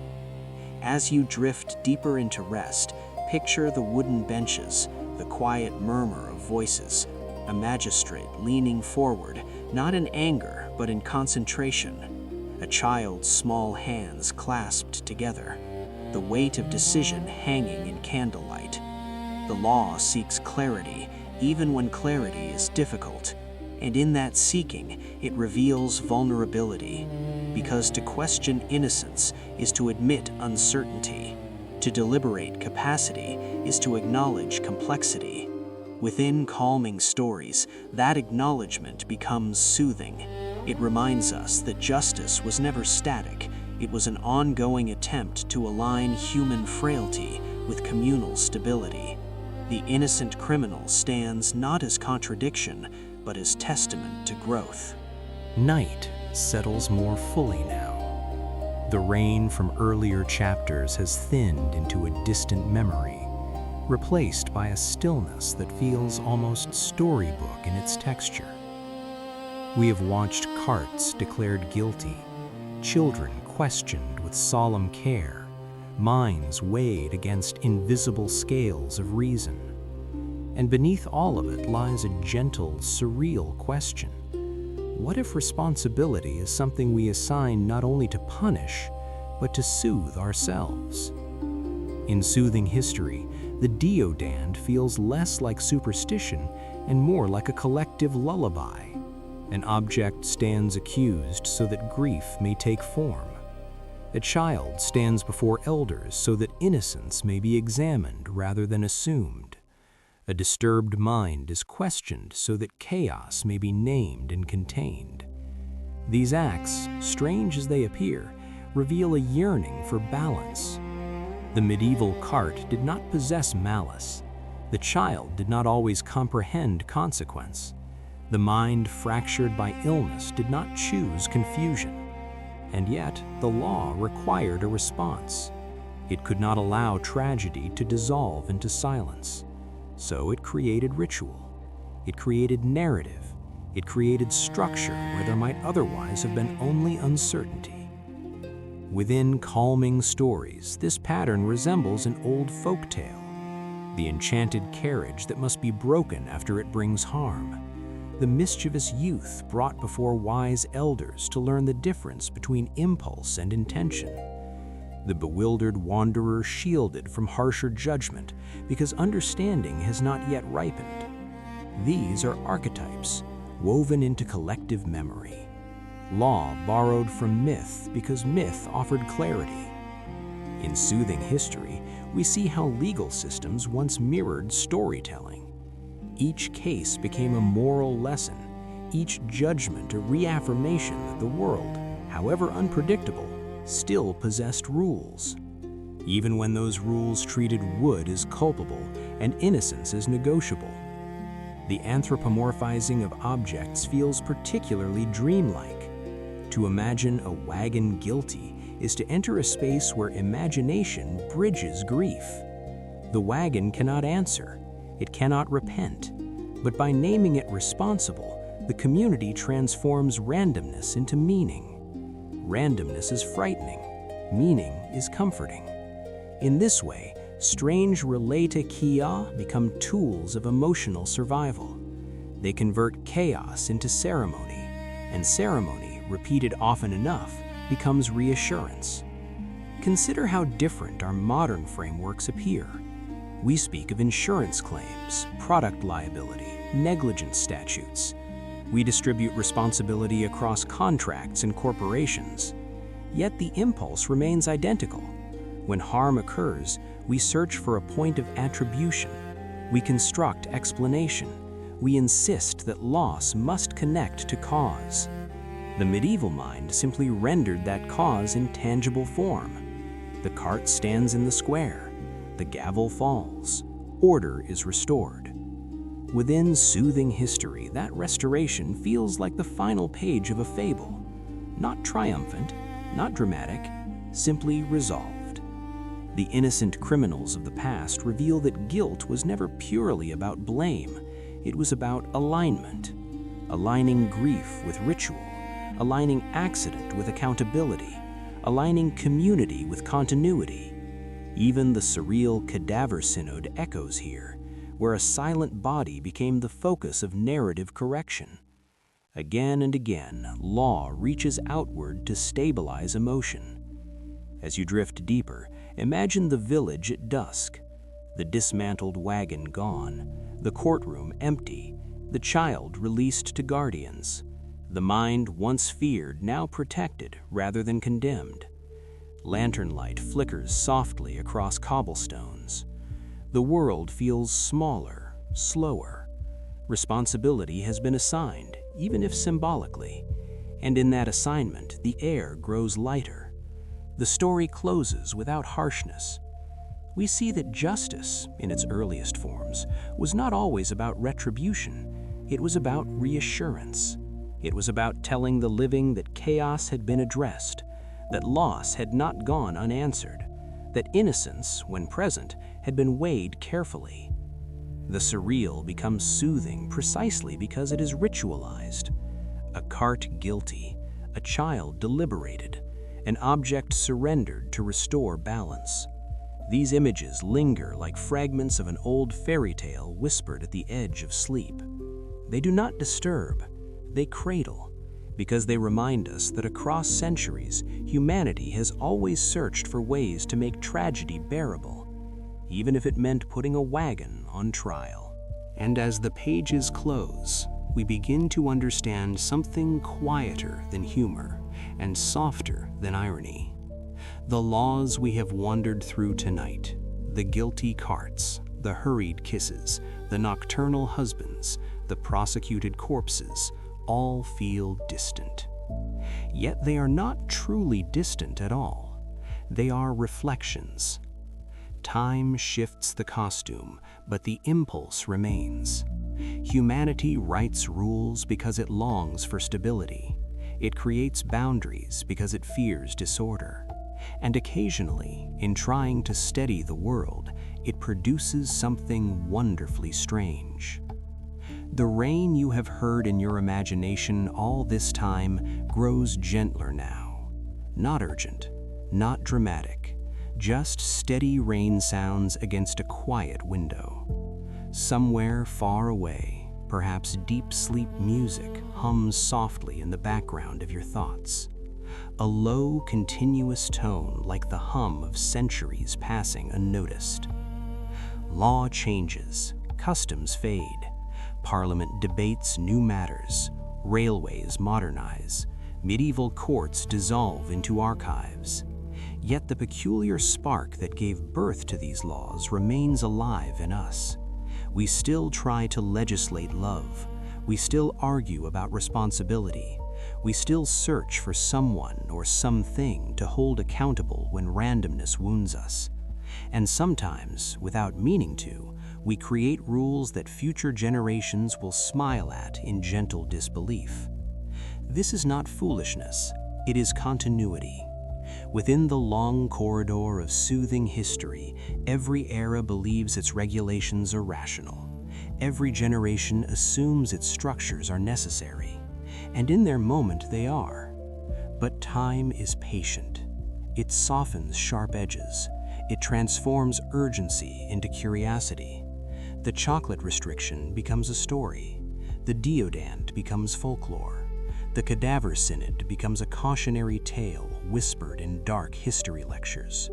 As you drift deeper into rest, picture the wooden benches, the quiet murmur of voices, a magistrate leaning forward, not in anger, but in concentration. A child's small hands clasped together, the weight of decision hanging in candlelight. The law seeks clarity, even when clarity is difficult. And in that seeking, it reveals vulnerability, because to question innocence is to admit uncertainty. To deliberate capacity is to acknowledge complexity. Within calming stories, that acknowledgement becomes soothing. It reminds us that justice was never static. It was an ongoing attempt to align human frailty with communal stability. The innocent criminal stands not as contradiction, but as testament to growth. Night settles more fully now. The rain from earlier chapters has thinned into a distant memory, replaced by a stillness that feels almost storybook in its texture. We have watched carts declared guilty, children questioned with solemn care, minds weighed against invisible scales of reason. And beneath all of it lies a gentle, surreal question. What if responsibility is something we assign not only to punish, but to soothe ourselves? In soothing history, the deodand feels less like superstition and more like a collective lullaby. An object stands accused so that grief may take form. A child stands before elders so that innocence may be examined rather than assumed. A disturbed mind is questioned so that chaos may be named and contained. These acts, strange as they appear, reveal a yearning for balance. The medieval cart did not possess malice. The child did not always comprehend consequence. The mind fractured by illness did not choose confusion. And yet, the law required a response. It could not allow tragedy to dissolve into silence. So it created ritual. It created narrative. It created structure where there might otherwise have been only uncertainty. Within calming stories, this pattern resembles an old folk tale, the enchanted carriage that must be broken after it brings harm, the mischievous youth brought before wise elders to learn the difference between impulse and intention, the bewildered wanderer shielded from harsher judgment because understanding has not yet ripened. These are archetypes woven into collective memory. Law borrowed from myth because myth offered clarity. In soothing history, we see how legal systems once mirrored storytelling. Each case became a moral lesson, each judgment a reaffirmation that the world, however unpredictable, still possessed rules. Even when those rules treated wood as culpable and innocence as negotiable. The anthropomorphizing of objects feels particularly dreamlike. To imagine a wagon guilty is to enter a space where imagination bridges grief. The wagon cannot answer, it cannot repent, but by naming it responsible, the community transforms randomness into meaning. Randomness is frightening, meaning is comforting. In this way, strange relataikia become tools of emotional survival. They convert chaos into ceremony, and ceremony, repeated often enough, becomes reassurance. Consider how different our modern frameworks appear. We speak of insurance claims, product liability, negligence statutes. We distribute responsibility across contracts and corporations. Yet the impulse remains identical. When harm occurs, we search for a point of attribution. We construct explanation. We insist that loss must connect to cause. The medieval mind simply rendered that cause in tangible form. The cart stands in the square. The gavel falls. Order is restored. Within soothing history, that restoration feels like the final page of a fable. Not triumphant, not dramatic, simply resolved. The innocent criminals of the past reveal that guilt was never purely about blame. It was about alignment, aligning grief with ritual, aligning accident with accountability, aligning community with continuity. Even the surreal cadaver synod echoes here, where a silent body became the focus of narrative correction. Again and again, law reaches outward to stabilize emotion. As you drift deeper, imagine the village at dusk, the dismantled wagon gone, the courtroom empty, the child released to guardians, the mind once feared now protected rather than condemned. Lantern light flickers softly across cobblestones. The world feels smaller, slower. Responsibility has been assigned, even if symbolically, and in that assignment, the air grows lighter. The story closes without harshness. We see that justice, in its earliest forms, was not always about retribution. It was about reassurance. It was about telling the living that chaos had been addressed, that loss had not gone unanswered, that innocence, when present, had been weighed carefully. The surreal becomes soothing precisely because it is ritualized. A cart guilty, a child deliberated, an object surrendered to restore balance. These images linger like fragments of an old fairy tale whispered at the edge of sleep. They do not disturb, they cradle, because they remind us that across centuries, humanity has always searched for ways to make tragedy bearable, even if it meant putting a wagon on trial. And as the pages close, we begin to understand something quieter than humor and softer than irony. The laws we have wandered through tonight, the guilty carts, the hurried kisses, the nocturnal husbands, the prosecuted corpses, all feel distant. Yet they are not truly distant at all. They are reflections. Time shifts the costume, but the impulse remains. Humanity writes rules because it longs for stability. It creates boundaries because it fears disorder. And occasionally, in trying to steady the world, it produces something wonderfully strange. The rain you have heard in your imagination all this time grows gentler now. Not urgent, not dramatic, just steady rain sounds against a quiet window. Somewhere far away, perhaps deep sleep music hums softly in the background of your thoughts. A low, continuous tone like the hum of centuries passing unnoticed. Law changes, customs fade. Parliament debates new matters, railways modernize, medieval courts dissolve into archives. Yet the peculiar spark that gave birth to these laws remains alive in us. We still try to legislate love. We still argue about responsibility. We still search for someone or something to hold accountable when randomness wounds us. And sometimes, without meaning to, we create rules that future generations will smile at in gentle disbelief. This is not foolishness, it is continuity. Within the long corridor of soothing history, every era believes its regulations are rational. Every generation assumes its structures are necessary. And in their moment they are. But time is patient. It softens sharp edges. It transforms urgency into curiosity. The chocolate restriction becomes a story. The deodand becomes folklore. The cadaver synod becomes a cautionary tale whispered in dark history lectures.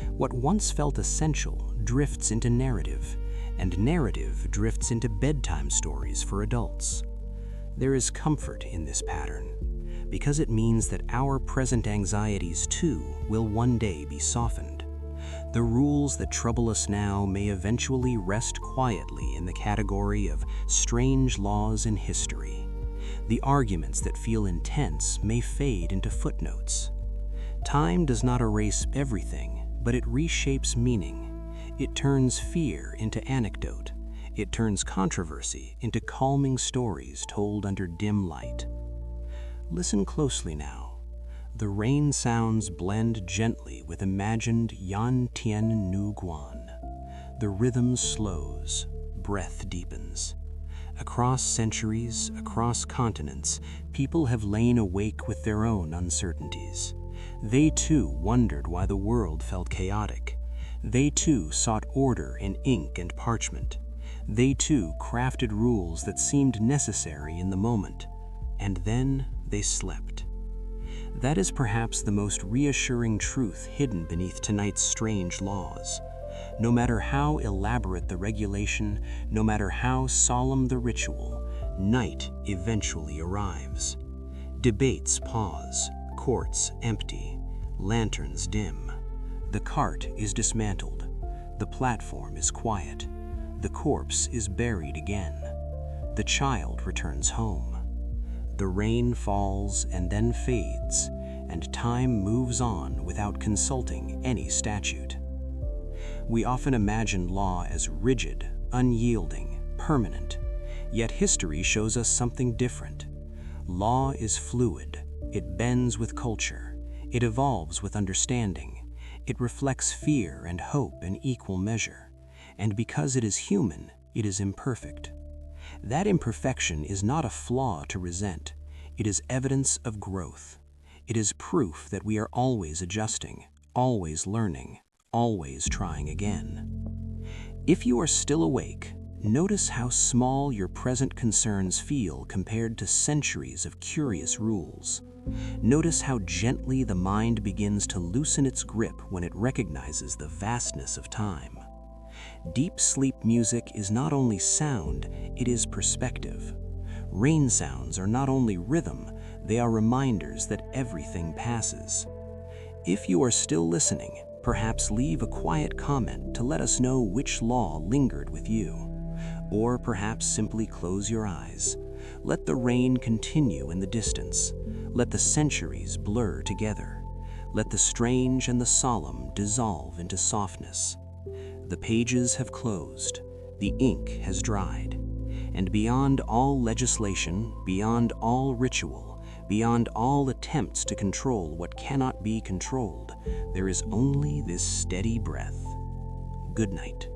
What once felt essential drifts into narrative, and narrative drifts into bedtime stories for adults. There is comfort in this pattern, because it means that our present anxieties too will one day be softened. The rules that trouble us now may eventually rest quietly in the category of strange laws in history. The arguments that feel intense may fade into footnotes. Time does not erase everything, but it reshapes meaning. It turns fear into anecdote. It turns controversy into calming stories told under dim light. Listen closely now. The rain sounds blend gently with imagined Yan Tien Nu Guan. The rhythm slows, breath deepens. Across centuries, across continents, people have lain awake with their own uncertainties. They too wondered why the world felt chaotic. They too sought order in ink and parchment. They too crafted rules that seemed necessary in the moment. And then they slept. That is perhaps the most reassuring truth hidden beneath tonight's strange laws. No matter how elaborate the regulation, no matter how solemn the ritual, night eventually arrives. Debates pause, courts empty, lanterns dim. The cart is dismantled. The platform is quiet. The corpse is buried again. The child returns home. The rain falls and then fades, and time moves on without consulting any statute. We often imagine law as rigid, unyielding, permanent, yet history shows us something different. Law is fluid. It bends with culture. It evolves with understanding. It reflects fear and hope in equal measure. And because it is human, it is imperfect. That imperfection is not a flaw to resent. It is evidence of growth. It is proof that we are always adjusting, always learning, always trying again. If you are still awake, notice how small your present concerns feel compared to centuries of curious rules. Notice how gently the mind begins to loosen its grip when it recognizes the vastness of time. Deep sleep music is not only sound, it is perspective. Rain sounds are not only rhythm, they are reminders that everything passes. If you are still listening, perhaps leave a quiet comment to let us know which law lingered with you. Or perhaps simply close your eyes. Let the rain continue in the distance. Let the centuries blur together. Let the strange and the solemn dissolve into softness. The pages have closed. The ink has dried. And beyond all legislation, beyond all ritual, beyond all attempts to control what cannot be controlled, there is only this steady breath. Good night.